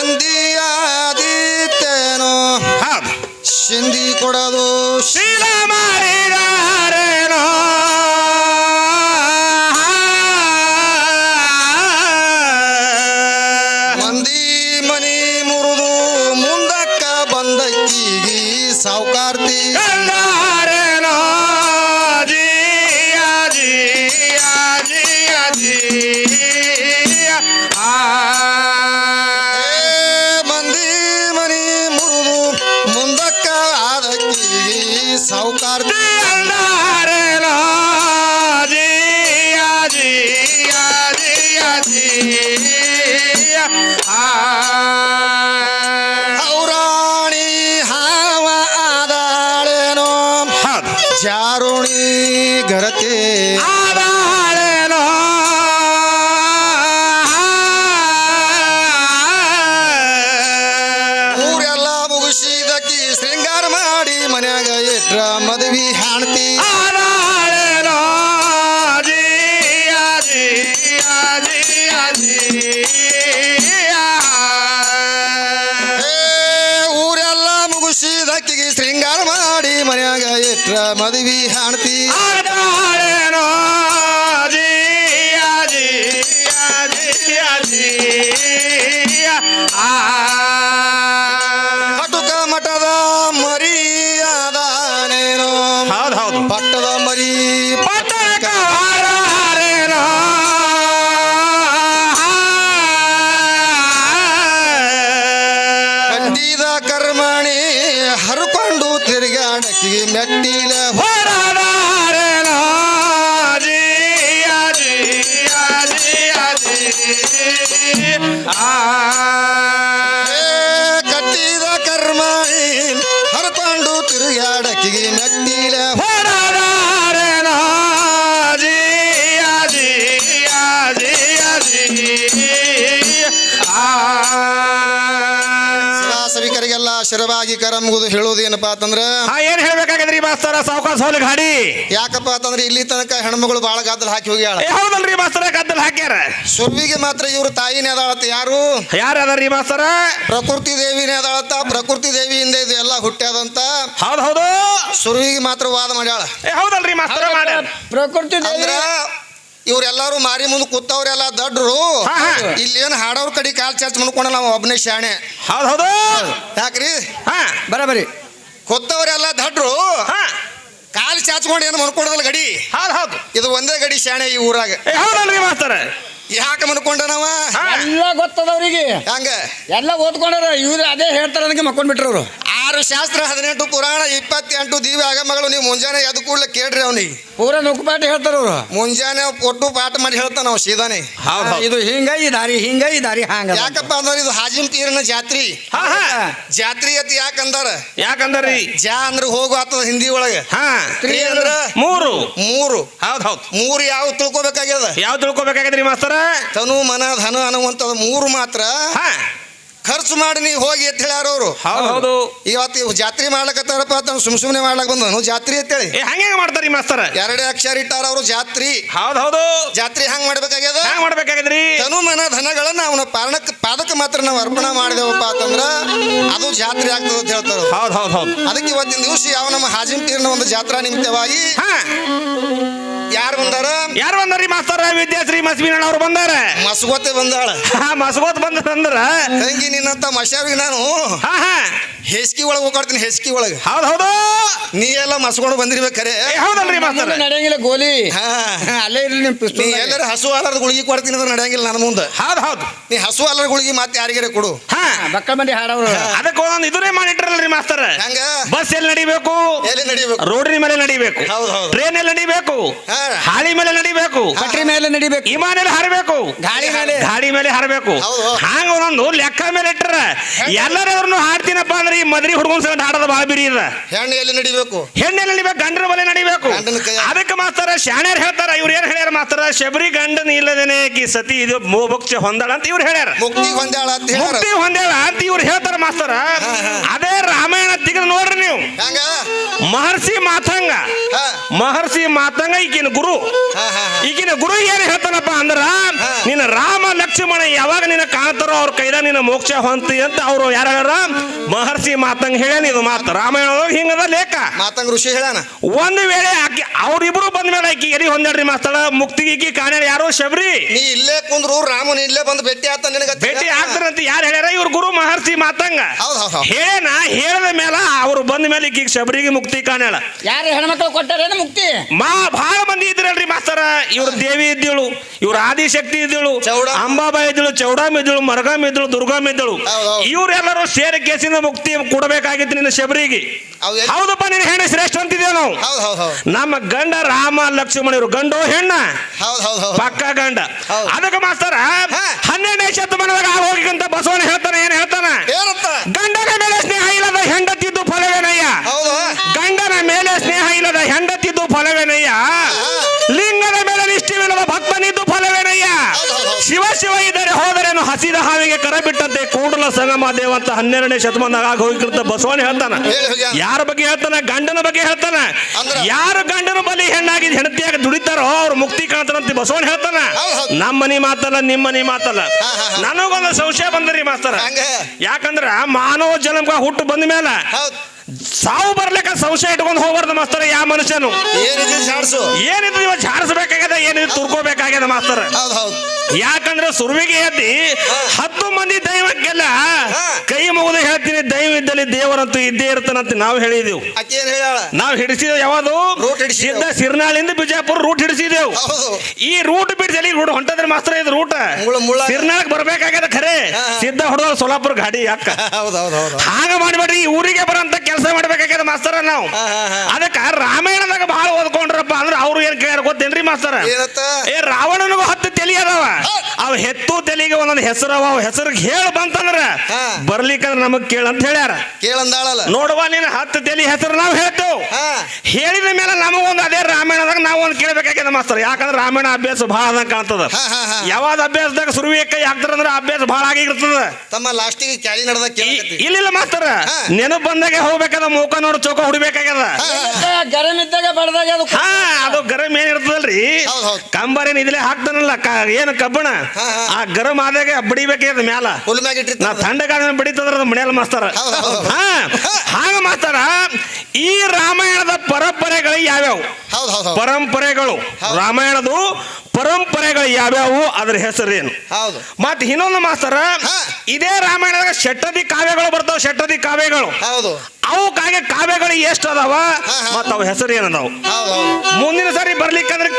ಮಂದಿಯಾದೀತೇನೋ ಸಿಂಧಿ ಕೊಡೋದು ಶೀಲ ಮಾಡಿದಾರೇನೋ ಮಂದಿ ಮನಿ ಮುರಿದು ಮುಂದಕ್ಕ ಬಂದಕ್ಕಿಗಿ ಸಾವುಕಾರ್ತಿ ಕಂಡಾರೇನೋ ಜಿಯ ಜಿಯ ಜಿಯ ಜಿಯ ಮಂದಿ ಮನಿ ಮುರಿದು ಮುಂದಕ್ಕ ಆದಕ್ಕಿಗಿ ಸಾವುಕಾರ್ತಿ ಕಂಡಾರೇನೋ ಜಿಯ ಜಿಯ ಜಿಯ ಜಿಯ ಔರಾಣಿ ಹಾವ ಆದಾಳೇನೋ ಜಾರುಣಿ ಗರತೆ ಆದಾಳೇನೋ ಊರೆಲ್ಲ ಮುಗಿಸಿದಕ್ಕಿ ಶೃಂಗಾರ ಮಾಡಿ ಮನ್ಯಾಗ ಇಟ್ರ ಮದುವೆ ಹಾಣ್ತಿ ಆದಾಳೇನೋ ಜಿಯ ಜಿಯ ಜಿಯ ಜಿಯ ಊರೆಲ್ಲ ಮುಗಿಸಿದಕ್ಕಿಗೆ ಶೃಂಗಾರ ಮಾಡಿ ಮನ್ಯಾಗ ಇಟ್ರ ಮದುವೆ ಹಾಣ್ತಿ ಆದಾಳೇನೋ ಜಿಯ ಜಿಯ ಜಿಯ ಜಿಯ ಕಟುಕ ಮಠದ ಮರಿಯಾದಾನೇನೋ ಹೌದು ಪಟ್ಟದ ಮರಿ ಪಟ್ಟಕ ಹಾರಾರೇನೋ ಕಟ್ಟಿದ ಕರ್ಮಣಿ ಹರ್ಕೊಂಡು ತಿರುಗಾಡಕ್ಕಿಗೆ ಮೆಟ್ಟಿಲ ಹೋರಾಡಾರೇನೋ ಜಿಯ ಜಿಯ ಜಿಯ ಜಿಯ ಕಟ್ಟಿದ ಕರ್ಮಣಿ ಹರ್ಕೊಂಡು ತಿರುಗಾಡಕ್ಕಿಗೆ ಮೆಟ್ಟಿಲ ಹೋರಾಡಾರೇನೋ ಜಿಯ ಜಿಯ ಜಿಯ ಜಿಯ ಸಭಿಕರಿಗೆಲ್ಲ ಶಿರವಾಗಿ ಕರ ಮುಗಿದು ಹೇಳೋದು ಏನಪ್ಪಾ ಅಂತಂದ್ರ ಏನ್ ಹೇಳ್ಬೇಕಾಗದ್ರಿ ಮಾಸ್ತರ ಸಾವುಕಾಸ ಹೋಲಿ ಗಾಡಿ ಯಾಕಪ್ಪ ಅಂತಂದ್ರೆ ಇಲ್ಲಿ ತನಕ ಹೆಣ್ಮಗಳು ಬಾಳ ಗದ್ದಲ ಹಾಕಿ ಹೋಗ್ಯಾಳ ಹೌದಲ್ರಿ ಮಾಸ್ತರ ಗದ್ದಲ್ ಹಾಕ್ಯಾರ ಸುರ್ವಿಗೆ ಮಾತ್ರ ಇವ್ರ ತಾಯಿನೇ ಅದಾಳತ್ತ ಯಾರು ಯಾರದಾರ್ರಿ ಮಾಸ್ತರ ಪ್ರಕೃತಿ ದೇವಿನೇ ಅದಾಳತ್ತ ಪ್ರಕೃತಿ ದೇವಿಯಿಂದ ಇದು ಎಲ್ಲ ಹುಟ್ಟ್ಯಾದಂತ ಹೌದು ಸುರ್ವಿಗೆ ಮಾತ್ರ ವಾದ ಮಾಡ್ಯಾಳ ಹೌದಲ್ರಿ ಮಾಸ್ತರ ಮಾಡ್ಯಾರ ಪ್ರಕೃತಿ ಅಂದ್ರ ಇವ್ರೆಲ್ಲಾರು ಮಾರಿ ಮುಂದೆ ಕೂತವ್ರೆಲ್ಲ ದಡ್ರು ಇಲ್ಲೇನು ಹಾಡೋರ್ ಕಡೆ ಕಾಲ್ ಚಾಚ್ ಮಾಡ್ಕೊಂಡ ನಾವು ಒಬ್ಬನೇ ಶಾಣೆ ಹೌದು ಯಾಕ್ರಿ ಬರಬರಿ ಕೂತವ್ರೆಲ್ಲ ದಡ್ರು ಹಾ ಕಾಲ್ ಚಾಚ್ಕೊಂಡು ಏನು ಮನ್ಕೊಡದಲ್ಲ ಗಡಿ ಹೌದು ಇದು ಒಂದೇ ಗಡಿ ಶಾಣೆ ಈ ಊರಾಗ ಹೌದಲ್ರಿ ಮಾಸ್ತರ ಯಾಕೆ ಮನ್ಕೊಂಡ ನಾವ ಎಲ್ಲ ಗೊತ್ತದವ್ರಿಗೆ ಹಂಗ ಎಲ್ಲ ಓದ್ಕೊಂಡಾರ ಇವ್ರು ಅದೇ ಹೇಳ್ತಾರ ಅದಕ್ಕೆ ಮಕ್ಕೊಂಡ್ಬಿಟ್ರು ಅವರು 6 ಶಾಸ್ತ್ರ 18 ಪುರಾಣ 28 ದಿವ್ಯ ಆಗಮಗಳು ನೀವು ಮುಂಜಾನೆ ಎದ್ದು ಕೂಡಲೇ ಕೇಳ್ರಿ ಅವನಿಗೆ ಪೂರ ನುಕ್ಕುಪಾಟಿ ಹೇಳ್ತಾರ ಅವರು ಮುಂಜಾನೆ ಒಟ್ಟು ಪಾಠ ಮಾಡಿ ಹೇಳ್ತಾನ ನಾವು ಸೀದಾನೆ ಇದು ಹಿಂಗ ಈ ದಾರಿ ಹಂಗ ಯಾಕಪ್ಪ ಅಂದ್ರೆ ಇದು ಹಾಜಿಮ್ ಪೀರನ ಜಾತ್ರಿ ಜಾತ್ರಿ ಅತಿ ಯಾಕಂದಾರ ಯಾಕಂದ್ರಿ ಜಾ ಅಂದ್ರೆ ಹೋಗು ಆತದ ಹಿಂದಿ ಒಳಗೆ ತ್ರೀ ಅಂದ್ರ ಮೂರು ಹೌದು ಮೂರು ಯಾವ ತಿಳ್ಕೊಬೇಕಾಗ್ಯದ ಯಾವ ತಿಳ್ಕೊಬೇಕಾಗದ್ರಿ ಮಾಸ್ತರ ತನು ಮನ ಧನ ಅನ್ನುವಂಥದ್ದು ಮೂರು ಮಾತ್ರ ಖರ್ಚು ಮಾಡಿ ನೀವು ಹೋಗಿ ಅಂತ ಹೇಳ್ಯಾರ ಅವರು ಹೌದು ಇವತ್ತು ಜಾತ್ರೆ ಮಾಡ್ಲಕತ್ತಾರಪ್ಪ ಅಂತ ಸುಮ್ಮನೆ ಮಾಡ್ಲಕ್ ಬಂದನು ಜಾತ್ರಿ ಅಂತೇಳಿ ಹಂಗೆ ಮಾಡ್ತಾರಿ ಮಾಸ್ತರ 2 ಅಕ್ಷರ ಇಟ್ಟಾರ ಅವರು ಜಾತ್ರಿ ಹೌದು ಜಾತ್ರಿ ಹಂಗ್ ಮಾಡ್ಬೇಕಾಗ್ಯದ ಹ್ಯಾಂಗ ಮಾಡ್ಬೇಕಾಗದ್ರಿ ತನು ಮನ ಧನಗಳನ್ನ ಅವನ ಪಾದಕ್ಕೆ ಮಾತ್ರ ನಾವು ಅರ್ಪಣೆ ಮಾಡಿದೆವಪ್ಪ ಅಂತಂದ್ರ ಅದು ಜಾತ್ರೆ ಆಗ್ತದೆ ಅಂತ ಹೇಳ್ತಾರ ಹೌದು ಅದಕ್ಕೆ ಇವತ್ತಿನ ದಿವಸ ಯಾವ ನಮ್ಮ ಹಾಜಿಮ್ ಪೀರ್ನ ಒಂದು ಜಾತ್ರಾ ನಿಮಿತ್ತವಾಗಿ ಯಾರು ಬಂದಾರಿ ಮಾಸ್ತರ ವಿದ್ಯಾಶ್ರೀ ಮಸ್ಮಿನಣ್ಣ ಅವ್ರು ಬಂದಾರ ಮಸಗೋತೆ ಬಂದಾಳ ಮಸಗೋತ್ ಬಂದ್ರ ತಂಗಿ ನಿನ್ನಂತ ಮಶಾವಿಗೆ ನಾನು ಹೇಸಿಗೆ ಒಳಗೆ ಹೋಗ್ತೀನಿ ಹೇಸಿಗೆ ಒಳಗೆ ಹೌದು ನೀ ಎಲ್ಲ ಮಸ್ಕೊಂಡು ಬಂದಿರ್ಬೇಕಾರೆ ಹೌದಲ್ರಿ ಮಾಸ್ತರ ನಡೆಯಂಗಿಲ್ಲ ಗೋಲಿ ಅಲ್ಲೇ ಇರ್ಲಿ ನಿಮ್ ನೀ ಎಲ್ಲರೂ ಹಸು ಹಾಲಾರದ ಗುಳಿಗೆ ಕೊಡ್ತೀನಿ ಅಂದ್ರೆ ನಡೆಯಂಗಿಲ್ಲ ನನ್ನ ಮುಂದೆ ಹೌದು ನೀ ಹಸು ಹಾಲಾರ ಗುಳಿಗೆ ಮತ್ತೆ ಯಾರಿಗಾರ ಕೊಡು ಮಕ್ಕಳ ಮಂದಿ ಹಾಡವ್ರು ಅದಕ್ಕೆ ಒಂದೊಂದು ಇದನ್ನೇ ಮಾಡಿಟ್ರಲ್ರಿ ಮಾಸ್ತರ ಹಂಗ ಬಸ್ ಎಲ್ಲಿ ನಡಿಬೇಕು ಎಲ್ಲಿ ನಡಿಬೇಕು ರೋಡ್ರಿ ಮೇಲೆ ನಡಿಬೇಕು ಹೌದು ಟ್ರೈನ್ ಎಲ್ಲ ನಡಿಬೇಕು ಹಾಳಿ ಮೇಲೆ ನಡಿಬೇಕು ಕಟ್ರಿ ಮೇಲೆ ನಡಿಬೇಕು ವಿಮಾನ ಹಾರಬೇಕು ಗಾಡಿ ಮೇಲೆ ಹಾರಬೇಕು ಹಂಗ ಒಂದೊಂದು ಲೆಕ್ಕ ಮೇಲೆ ಇಟ್ಟರ ಎಲ್ಲರೂ ಹಾಡ್ತೀನಪ್ಪ ಅಂದ್ರೆ ಈ ಮದ್ರಿ ಹುಡುಗನ್ ಸಹ ಹಾಡೋದ ಭಾಳ ಬಿರಿ ಇದ ಹೆಣ್ಣು ಎಲ್ಲಿ ನಡಿಬೇಕು ಹೆಣ್ಣೆಲ್ಲ ನಡಿಬೇಕು ಗಂಡನ ಮೇಲೆ ನಡಿಬೇಕು ಅದಕ್ಕೆ ಮಾಸ್ತರ ಶಾಣ್ಯರ್ ಹೇಳ್ತಾರ ಇವ್ರು ಏನ್ ಹೇಳ್ಯಾರ ಮಾಸ್ತರ ಶಬರಿ ಗಂಡನ ಇಲ್ಲದೇನೆ ಕಿ ಸತಿ ಇದು ಮೋಭಕ್ಷ ಹೊಂದಾಳ ಅಂತ ಇವ್ರು ಹೇಳ್ಯಾರ ಮುಕ್ತಿ ಹೊಂದಾಳ ಅಂತ ಮುಕ್ತಿ ಹೊಂದಾಳ ಅಂತ ಇವ್ರು ಹೇಳ್ತಾರ ಮಾಸ್ತರ ಅದೇ ರಾಮಾಯಣ ಈಗ ನೋಡ್ರಿ ನೀವು ಹಂಗ ಮಹರ್ಷಿ ಮಾತಂಗ ಹಾ ಮಹರ್ಷಿ ಮಾತಂಗ ಈಗಿನ ಗುರು ಹಾ ಹಾ ಈಗಿನ ಗುರು ಏನ್ ಹೇಳ್ತಾನಪ್ಪ ಅಂದ್ರ ನಿನ್ನ ರಾಮ ಲಕ್ಷ್ಮಣ ಯಾವಾಗ ನಿನ್ನ ಕಾಣ್ತಾರೋ ಅವ್ರ ಕೈದ ನಿನ್ನ ಮೋಕ್ಷ ಹೊಂತಿ ಅಂತ ಅವ್ರು ಯಾರು ಹೇಳ್ಯಾರ ಮಹರ್ಷಿ ಮಾತಂಗ ಹೇಳ್ಯಾನ ಇದು ಮಾತು ರಾಮಾಯಣದೊಳಗೆ ಹಿಂಗದ ಲೇಖ ಮಾತಂಗ ಋಷಿ ಹೇಳಾನ ಒಂದು ವೇಳೆ ಆಕಿ ಅವ್ರಿಬ್ರು ಬಂದ ಮೇಲೆ ಆಕಿ ಎರಿ ಹೊಂದಾಡ್ರಿ ಮಾಸ್ತಳ ಮುಕ್ತಿಗೆ ಕಾಣ್ಯಾರ ಯಾರು ಶಬರಿ ನೀ ಇಲ್ಲೇ ಕುಂದ್ರು ರಾಮನ ಇಲ್ಲೇ ಬಂದು ಭೇಟಿ ಆತ ನಿನಗ ಭೇಟಿ ಆಗ್ತಾರಂತ ಯಾರು ಹೇಳ್ಯಾರ ಇವ್ರ ಗುರು ಮಹರ್ಷಿ ಮಾತಂಗ ಹೌದು ಹೌದು ಹೇಳೇನ ಹೇಳಿದ ಮೇಲೆ ಅವ್ರು ಬಂದ ಮೇಲೆ ಈಗೀಗ ಶಬರಿಗೆ ಮುಕ್ತಿ ಕಾಣ್ಯಾಳ ಯಾರು ಹೆಣ್ಮಕ್ಳು ಕೊಟ್ಟಾರೇನು ಮುಕ್ತಿ ಬಹಳ ಮಂದಿ ಇದ್ರಲ್ರಿ ಮಾಸ್ತರ ಇವ್ರ ದೇವಿ ಇದ್ದಳು ಇವ್ರ ಆದಿಶಕ್ತಿ ಇದ್ದಳು ಚೌಡಮ್ಮ. ಅಂಬಾಬಾಯಿ ಇದ್ದಳು ಚೌಡಮ್ಮ ಇದ್ದಳು ಮರಗಮ್ಮ ಇದ್ದಳು ದುರ್ಗಮ್ಮ ಇದ್ದಳು ಹೌದು. ಇವ್ರೆಲ್ಲರೂ ಸೇರಿ ಕೇಸಿನ ಮುಕ್ತಿ ಕೊಡಬೇಕಾಗಿತ್ತು ನಿನ್ನ ಶಬರಿಗೆ ಹೌದು. ಹೌದಪ್ಪ ನಿನ್ನ ಹೆಣ್ಣು ಶ್ರೇಷ್ಠ ಅಂತಿದ್ದೇವೆ ನಾವು ಹೌದು ಹೌದು ಹೌದು ನಮ್ಮ ಗಂಡ ರಾಮ ಲಕ್ಷ್ಮಣ ಇವ್ರು ಗಂಡು ಹೆಣ್ಣ ಹೌದು ಹೌದು ಹೌದು ಪಕ್ಕ ಗಂಡ ಹೌದು. ಅದಕ್ಕೆ ಮಾಸ್ತರ 12ನೇ ಶತಮಾನದಾಗ ಹೋಗಿಂತ ಬಸವಣ್ಣ ಹೇಳ್ತಾನೆ ಏನ್ ಹೇಳ್ತಾನ ಏನಂತ ಗಂಡನ ಮೇಲೆ ಸ್ನೇಹ ಇಲ್ಲದ ಹೆಂಡತಿದ್ದು ಫಲವೇನಯ್ಯ ಹೌದು ಗಂಡನ ಮೇಲೆ ಸ್ನೇಹ ಇಲ್ಲದ ಹೆಂಡತಿದ್ದು ಫಲವೇನಯ್ಯ ಲಿಂಗದ ಮೇಲೆ ನಿಷ್ಠವಿಲ್ಲದ ಭಕ್ತನಿದ್ದು ಫಲವೇನಯ್ಯ ಶಿವ ಶಿವ ಇದ್ದರೆ ಹೋದರೇನು ಹಸಿದ ಹಾವಿಗೆ ಕರ ಬಿಟ್ಟಂತೆ ಕೂಡಲ ಸಂಗಮ ದೇವ ಅಂತ 12ನೇ ಶತಮಾನದಾಗ ಹೋಗಿರ್ತ ಬಸವಣ್ಣ ಹೇಳ್ತಾನ ಹೇಳಿ ಹೋಗ್ಯಾನ. ಯಾರ ಬಗ್ಗೆ ಹೇಳ್ತಾನ ಗಂಡನ ಬಗ್ಗೆ ಹೇಳ್ತಾನ ಅಂದ್ರ? ಯಾರು ಗಂಡನ ಬಲಿ ಹೆಣ್ಣಾಗಿ ಹೆಂಡತಿಯಾಗಿ ದುಡಿತಾರೋ ಅವ್ರು ಮುಕ್ತಿ ಕಾಣ್ತಾರಂತ ಬಸವಣ್ಣ ಹೇಳ್ತಾನ ಹೌದ್ ಹೌದ್. ನಮ್ಮ ಮನಿ ಮಾತಲ್ಲ ನಿಮ್ಮ ಮನಿ ಮಾತಲ್ಲ ಹಾ, ಹಾ, ಹಾ. ನನಗೊಂದು ಸಂಶಯ ಬಂದ್ರಿ ಮಾಸ್ತರ ಹಂಗ ಯಾಕಂದ್ರ ಮಾನವ ಜನ್ಮ ಹುಟ್ಟು ಬಂದ ಮೇಲೆ ಹೌದು ಸಾವು ಬರ್ಲಿಕ್ಕ ಸಂಶಯ ಇಟ್ಕೊಂಡು ಹೋಗ್ಬಾರ್ದು ಮಾಸ್ತರ ಯಾವ ಮನುಷ್ಯನು ಏನಿದೆ ಚಾಡ್ಸು ಏನಿದ್ರು ಇವ ಝಾಡಿಸ್ಬೇಕಾಗ್ಯದ ಏನಿದ್ರು ತುರ್ಕೋಬೇಕಾಗ್ಯದ ಮಾಸ್ತರ ಹೌದು ಹೌದು ಯಾಕಂದ್ರೆ ಸುರುವಿಗೆ ಎದ್ದಿ 10 ಮಂದಿ ದೈವಕ್ಕೆಲ್ಲ ಹಾ. ಕೈ ಮುಗಿದು ಹೇಳ್ತೀನಿ ದೈವ ಇದ್ದಲ್ಲಿ ದೇವರಂತೂ ಇದ್ದೇ ಇರ್ತಾನಂತ ನಾವು ಹೇಳಿದೆವು ಆಕೆ ಏನ್ ಹೇಳ ನಾವು ಹಿಡಿಸಿದೆವು ಯಾವುದು ರೂಟ್ ಹಿಡಿಸಿದೆವು. ಸಿದ್ಧ ಸಿರ್ನಾಳಿಂದ ಬಿಜಾಪುರ ರೂಟ್ ಹಿಡಿಸಿದೆವು ಹೌದು ಈ ರೂಟ್ ಬಿಡ್ಸಲಿ ರೂಟ್ ಹೊಂಟದ್ರ ಮಾಸ್ತರ ಇದು ರೂಟ್ ಮುಳ್ಳ ಸಿರ್ನಾಳಕ್ ಬರ್ಬೇಕಾಗ್ಯದ ಖರೆ ಹಾ, ಹಾ. ಸಿದ್ಧ ಹೊಡೆದ ಸೋಲಾಪುರ ಗಾಡಿ ಯಾಕ ಹೌದು ಹೌದು ಹೌದು ಹಾಗ ಮಾಡ್ಬೇಡ್ರಿ ಈ ಊರಿಗೆ ಬರೋಂತ ಕೆಲಸ ಮಾಡ್ಬೇಕಾಗ್ಯದ ಮಾಸ್ತರ ನಾವು ಹಾ, ಹಾ, ಹಾ. ಅದಕ್ಕ ರಾಮಾಯಣದಾಗ ಬಹಳ ಓದ್ಕೊಂಡ್ರಪ್ಪ ಅಂದ್ರೆ ಅವ್ರು ಏನ್ ಕೇಳ್ಯಾರ ಗೊತ್ತೇನ್ರಿ ಮಾಸ್ತರ ಏನತ್ತ ಏ ರಾವಣನಿಗೂ 10 ತಲಿ ಅದಾವ ಹೌದ್. ಅವ್ ಹೆತ್ತು ತಲಿಗೆ ಒಂದೊಂದು ಹೆಸರು ಅವ ಹೆಸರಿಗೆ ಹೇಳ ಬಂತಂದ್ರ ಹಾ. ಬರ್ಲಿಕ್ಕಂದ್ರ ನಮಗ್ ಕೇಳಂತ ಹೇಳ್ಯಾರ ಕೇಳಂದಾಳಲ್ಲ ನೋಡುವ ನೀನು 10 ತಲಿ ಹೆಸರು ನಾವು ಹೇಳ್ತೇವ್ ಹಾ ಹೇಳಿದ ಮೇಲೆ ನಮಗೊಂದು ಅದೇ ರಾಮಾಯಣದಾಗ ನಾವು ಒಂದು ಕೇಳ್ಬೇಕಾಗ್ಯದ ಮಾಸ್ತರ ಯಾಕಂದ್ರೆ ರಾಮಾಯಣ ಅಭ್ಯಾಸ ಬಹಳ ಆದಂಗ ಕಾಣ್ತದ ಹಾ, ಹಾ, ಹಾ. ಯಾವಾಗ ಅಭ್ಯಾಸದಾಗ ಸುರುವಿ ಕೈ ಹಾಕ್ತಾರಂದ್ರ ಅಭ್ಯಾಸ ಬಹಳ ಆಗಿರ್ತದ ತಮ್ಮ ಲಾಸ್ಟಿಗೆ ಕ್ಯಾಲಿ ನಡೆದ ಕೇಳಕತ್ತಿ ಇಲ್ಲ ಮಾಸ್ತರ ಹಾ. ನೆನಪು ಬಂದಾಗ ಹೋಗ್ಬೇಕಾದ ಮೂಕ ನೋಡಿ ಚೌಕ ಹೊಡಿಬೇಕಾಗ್ಯದ ಗರಂ ಇದ್ದಾಗ ಬಡ್ದಾಗ ಅದು ಹಾ ಅದು ಗರಂ ಏನ್ ಇರ್ತದಲ್ರಿ ಹೌದ್ ಹೌದ್. ಕಂಬಾರೇನ್ ಇದ್ಲೇ ಹಾಕ್ತಾನಲ್ಲ ಏನು ಕಬ್ಬಣ ಹಾ, ಹಾ. ಆ ಗರಂ ಆದಾಗ ಬಡಿಬೇಕಾಗ್ಯದ ಮ್ಯಾಲ ಹುಲ್ ಮ್ಯಾಗ ನಾ ಇಟ್ಟಿರ್ತಾರ ಥಂಡಗಾಲ ಬಡಿತದ್ರ ಅದು ಮನೆಯಲ್ಲ ಮಾಸ್ತರ ಹೌದ್ ಹೌದ್. ಹಾ ಹಾಗ ಮಾಸ್ತರ ಈ ರಾಮಾಯಣದ ಪರಂಪರೆಗಳು ಯಾವ್ಯಾವು ಹೌದು ಹೌದು ಹೌದು ಪರಂಪರೆಗಳು ರಾಮಾಯಣದ ಪರಂಪರೆಗಳು ಯಾವ್ಯಾವು ಅದ್ರ ಹೆಸರೇನು ಹೌದು ಮತ್ ಇನ್ನೊಂದು ಮಾಸ್ತರ ಹಾ. ಇದೇ ರಾಮಾಯಣದಾಗ ಷಟ್ಟದಿ ಕಾವ್ಯಗಳು ಬರ್ತಾವ ಷಟ್ಟದಿ ಕಾವ್ಯಗಳು ಹೌದು ಅವಕ್ಕಾಗೆ ಕಾವ್ಯಗಳು ಎಷ್ಟು ಅದಾವ ಹಾ, ಹಾ. ಮತ್ತ ಅವು ಹೆಸರು ಏನದಾವ ಹೌದು ಹೌದು ಮುಂದಿನ ಸಾರಿ ಬರ್ಲಿಕ್ಕಂದ್ರೆ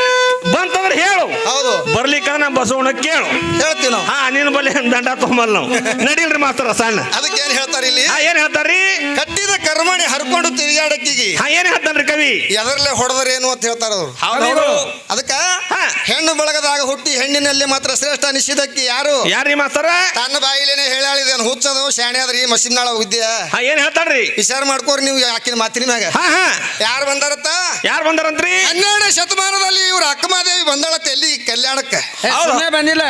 ಬಂತಂದ್ರೆ ಹೇಳು ಹೌದು ಬರ್ಲಿಕ್ಕಂದ್ರೆ ನಾ ಬಸವಣ್ಣ ಕೇಳು ಹೇಳ್ತೀವಿ ನಾವು ಹಾ ನಿನ್ನ ಬಲ್ಲಿ ದಂಡ ತೊಗೊಂಬಲ್ ನಾವು ನಡಿಲ್ರಿ ಮಾಸ್ತರ ಸಣ್ಣ ಅದಕ್ಕೆ ಏನ್ ಹೇಳ್ತಾರ ಇಲ್ಲಿ ಹಾ ಏನ್ ಹೇಳ್ತಾರ್ರಿ ಕಟ್ಟಿದ ಕರ್ಮಣಿ ಹರ್ಕೊಂಡು ತಿರುಗಾಡಕ್ಕಿಗೆ ಹಾ ಏನ್ ಹೇಳ್ತಾನ್ರಿ ಕವಿ ಎದರ್ಲೆ ಹೊಡೆದರೇನು ಅಂತ ಹೇಳ್ತಾರ ಅವ್ರು ಹೌದು ಅದಕ್ಕ ಹಾ. ಹೆಣ್ಣು ಬಳಗದಾಗ ಹುಟ್ಟಿ ಹೆಣ್ಣಿನಲ್ಲಿ ಮಾತ್ರ ಶ್ರೇಷ್ಠ ನಿಷಿದಕ್ಕಿ ಯಾರು ಯಾರ್ರಿ ಮಾಸ್ತರ ತನ್ನ ಬಾಯಿಲೇನೆ ಹೇಳಾಳಿದೇನು ಹುಚ್ಚದು ಶಾಣೆ ಅದ್ರಿ ಮಸಿನಾಳ ವಿದ್ಯೆ ಹಾ ಏನ್ ಹೇಳ್ತಾರ್ರಿ ವಿಚಾರ ಮಾಡ್ಕೋರಿ ನೀವು ಆಕಿನ ಮಾತಿನ ಮ್ಯಾಗ ಹಾ ಹಾ ಯಾರು ಬಂದಾರತ್ತ ಯಾರು ಬಂದಾರಂತ್ರಿ 12ನೇ ಶತಮಾನದಲ್ಲಿ ಇವ್ರ ಅಕ್ಕಮಾದೇವಿ ಬಂದಾಳತ್ತ ಎಲ್ಲಿ ಕಲ್ಯಾಣಕ್ಕೆ ಹೌದು. ಸುಮ್ಮನೆ ಬಂದಿಲ್ಲ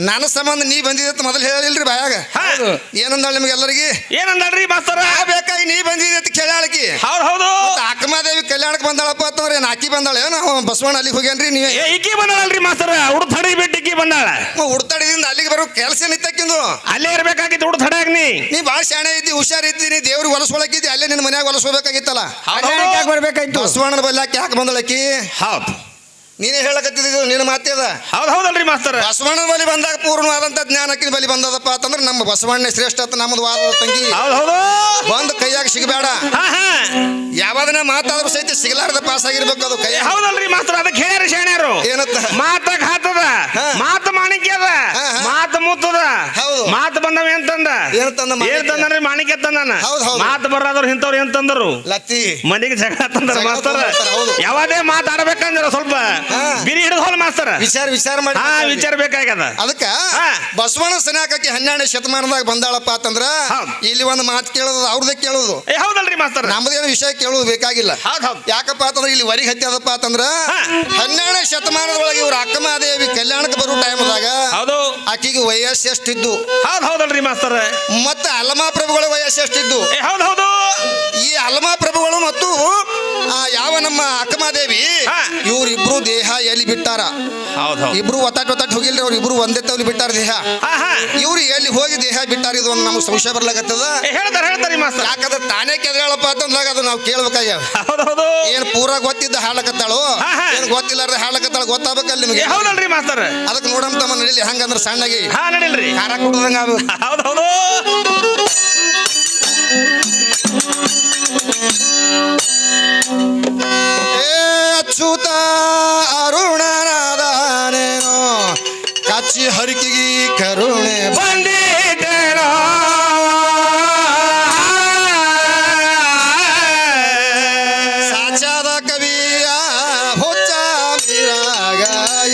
ನನ್ನ ಸಂಬಂಧ ನೀ ಬಂದಿದ್ದ ಮೊದಲು ಹೇಳಿಲ್ರಿ ಬಾಯಾಗ ಹೌದು. ಏನಂದಾಳ ನಿಮ್ಗೆಲ್ಲರಿಗೆ ಏನಂದಳ್ರಿ ಮಾಸ್ತರ ಬೇಕಾಗಿ ನೀ ಬಂದಿದ್ದೆ ಅಂತ ಕೇಳಾಳಕಿ ಹೌದು ಹೌದು ಅಕ್ಕಮಾದೇವಿ ಕಲ್ಯಾಣಕ್ಕೆ ಬಂದಾಳಪ್ಪ ಅಂತಂದ್ರೆ ಏನ್ ಆಕಿ ಬಂದಾಳ ಏನೋ ಬಸವಣ್ಣ ಅಲ್ಲಿಗೆ ಹೋಗ್ಯಾನ್ರಿ ನೀವೇ ಏ ಇಕ್ಕಿ ಬಂದಾಳಲ್ರಿ ಮಾಸ್ತರ ಉಡ್ ತಡಿ ಬಿಟ್ಟು ಇಕ್ಕಿ ಬಂದಾಳ ಹುಡ್ತಾಡಿದಿಂದ ಅಲ್ಲಿಗೆ ಬರೋ ಕೆಲಸ ನಿತ್ತಕ್ಕಿಂದು ಅಲ್ಲೇ ಇರ್ಬೇಕಾಗಿತ್ತು ಉಡ್ ತಡ್ಯಾಗ್ನಿ ನೀ ಭಾಳ ಶಾಣೆ ಇದ್ದಿ ಹುಷಾರಿದ್ದಿ ನೀ ದೇವ್ರಿಗೆ ಹೊಲಸ್ಕೊಳಕಿದ್ದಿ ಅಲ್ಲೇ ನಿನ್ನ ಮನ್ಯಾಗ ಹೊಲಸ್ಕೋಬೇಕಾಗಿತ್ತಲ್ಲ ಕಲ್ಯಾಣಕ್ಕೆ ಯಾಕೆ ಬರ್ಬೇಕಾಯ್ತು ಬಸವಣ್ಣನ ಬಲ್ಲಾಕಿ ಯಾಕೆ ಬಂದಳಕಿ ಹೌದು ನೀನೇ ಹೇಳಕತ್ತಿದ್ದು ನಿನ್ನ ಮಾತೇದ ಹೌದು ಹೌದಲ್ರಿ ಮಾಸ್ತರ ಬಸವಣ್ಣನ ಬಲಿ ಬಂದಾಗ ಪೂರ್ಣವಾದಂತ ಜ್ಞಾನಕ್ಕಿನ ಬಲಿ ಬಂದದಪ್ಪ ಅಂತಂದ್ರೆ ನಮ್ಮ ಬಸವಣ್ಣ ಶ್ರೇಷ್ಠ ಅಂತ ನಮ್ಮದು ವಾದದ ತಂಗಿ ಹೌದು ಹೌದು ಬಂದು ಕೈಯಾಗ ಸಿಗಬೇಡ ಹಾ ಹಾ ಯಾವ್ದನ್ನ ಮಾತಾದ್ರೂ ಸಹಿತ ಸಿಗಲಾರದ ಪಾಸ್ ಆಗಿರ್ಬೇಕು ಅದು ಕೈ ಏ, ಹೌದಲ್ರಿ ಮಾಸ್ತರ ಅದಕ್ಕೆ ಹೇಳ್ಯಾರ ಶಾಣ್ಯಾರು ಏನಂತ ಮಾತ ಹಾತದ ಹಾ. ಮಾತು ಮಾಣಿಕ್ಯ ಅದ ಹಾ, ಹಾ. ಮಾತು ಮುತ್ತದ ಹೌದು. ಮಾತು ಬಂದವ ಎಂತಂದ ಏನಂತಂದ ಮಾಣಿಕ್ಯ? ಏನ್ ತಂದ್ರಿ ಮಾಣಿಕ್ಯ ತಂದಾನ ಹೌದು, ಹೌದು. ಮಾತು ಬರಾದವ್ರು ಇಂಥವ್ರು ಏನ್ ತಂದರು ಲತ್ತಿ ಮನೆಗೆ ಜಗಳ ತಂದ್ರ ಜಗಳ ಮಾಸ್ತರ ತಂದಾರ, ಹೌದು. ಯಾವದೇ ಮಾತಾಡ್ಬೇಕಂದ್ರ ಸ್ವಲ್ಪ ಹಾ. ಬಿರಿ ಹಿಡಿದು ಹೋಲ್ ಮಾಸ್ತರ ವಿಚಾರ ಮಾಡಿ ಹಾ ವಿಚಾರ ಬೇಕಾಗ್ಯದ ಅದಕ್ಕ ಹಾ. ಬಸವಣ್ಣ ಸನ್ಯಾಕಿ 12ನೇ ಶತಮಾನದಾಗ ಬಂದಾಳಪ್ಪ ಅಂತಂದ್ರ ಹೌದು. ಇಲ್ಲಿ ಒಂದು ಮಾತು ಕೇಳೋದು ಅವ್ರದೇ ಕೇಳೋದು ಏ ಹೌದಲ್ರಿ ಮಾಸ್ತರ ನಮ್ದೇನು ವಿಷಯ ಕೇಳೋದು ಬೇಕಾಗಿಲ್ಲ ಹೌದ್ ಹೌದ್ ಯಾಕಪ್ಪ ಅಂತಂದ್ರೆ ಇಲ್ಲಿ ವರಿಗೆ ಹತ್ಯದಪ್ಪ ಅಂತಂದ್ರ ಹಾ. 12ನೇ ಶತಮಾನದೊಳಗೆ ಇವ್ರ ಅಕ್ಕಮಹಾದೇವಿ ಕಲ್ಯಾಣಕ್ಕೆ ಬರೋ ಟೈಮ್ದಾಗ ಹೌದು ಆಕಿಗೆ ವಯಸ್ಸು ಎಷ್ಟಿದ್ದು ಹೌದ್ ಹೌದಲ್ರಿ ಮಾಸ್ತರ ಮತ್ತೆ ಅಲ್ಲಮಾ ಪ್ರಭುಗಳ ವಯಸ್ಸು ಎಷ್ಟಿದ್ದು ಏ ಹೌದ್ ಹೌದು ಈ ಅಲ್ಮಾ ಪ್ರಭುಗಳು ಮತ್ತು ಯಾವ ನಮ್ಮ ಅಕ್ಕಮಾದೇವಿ ಹಾ. ಇವ್ರಿಬ್ರು ದೇಹ ಎಲ್ಲಿ ಬಿಟ್ಟಾರ ಹೌದು ಇಬ್ರು ಒತ್ತಾಟ್ ಹೋಗಿಲ್ರಿ ಅವ್ರು ಇಬ್ರು ಒಂದೇ ತವಲಿ ಬಿಟ್ಟಾರ ದೇಹ ಇವ್ರು ಎಲ್ಲಿ ಹೋಗಿ ದೇಹ ಬಿಟ್ಟಾರ ಇದು ಒಂದು ನಮ್ಗೆ ಸಂಶಯ ಬರ್ಲಾಗತ್ತದ ಹೇಳ್ತಾರಿ ಮಾಸ್ತರ್. ಯಾಕಂದ್ರೆ ತಾನೇ ಕೆದ್ರಾಳಪ್ಪ ಅಂತಂದಾಗ ಅದು ನಾವು ಕೇಳ್ಬೇಕಾಗ್ಯಾವ ಹೌದೌದು. ಏನ್ ಪೂರಾ ಗೊತ್ತಿದ್ದ ಹಾಳಕತ್ತಾಳು ಹಾ, ಹಾ. ಏನ್ ಗೊತ್ತಿಲ್ಲಾರ್ದ ಹಾಳಕತ್ತಾಳ ಗೊತ್ತಾಗಬೇಕಲ್ಲ ನಿಮಗೆ ಹೌದಲ್ರಿ ಮಾಸ್ತರ್. ಅದಕ್ಕೆ ನೋಡಮ್ ತಮ್ಮ ನಡಿಲಿ ಹಂಗಂದ್ರೆ ಸಣ್ಣಗೆ ಹಾ ನಡಿಲ್ರಿ. ಖಾರ ಕುಡ್ದಂಗ ಅದು ಹೌದೌದು. ಅಚ್ಯುತ ಅರುಣನಾದಾನೇನೋ ಕಚ್ಚಿ ಹರಿಕಿಗಿ ಕರುಣೆ ಬಂದಿದ್ದೇನೋ ಸಾಚಾದ ಕವಿಯ ಹುಚ್ಚ ಮೀರಾಗ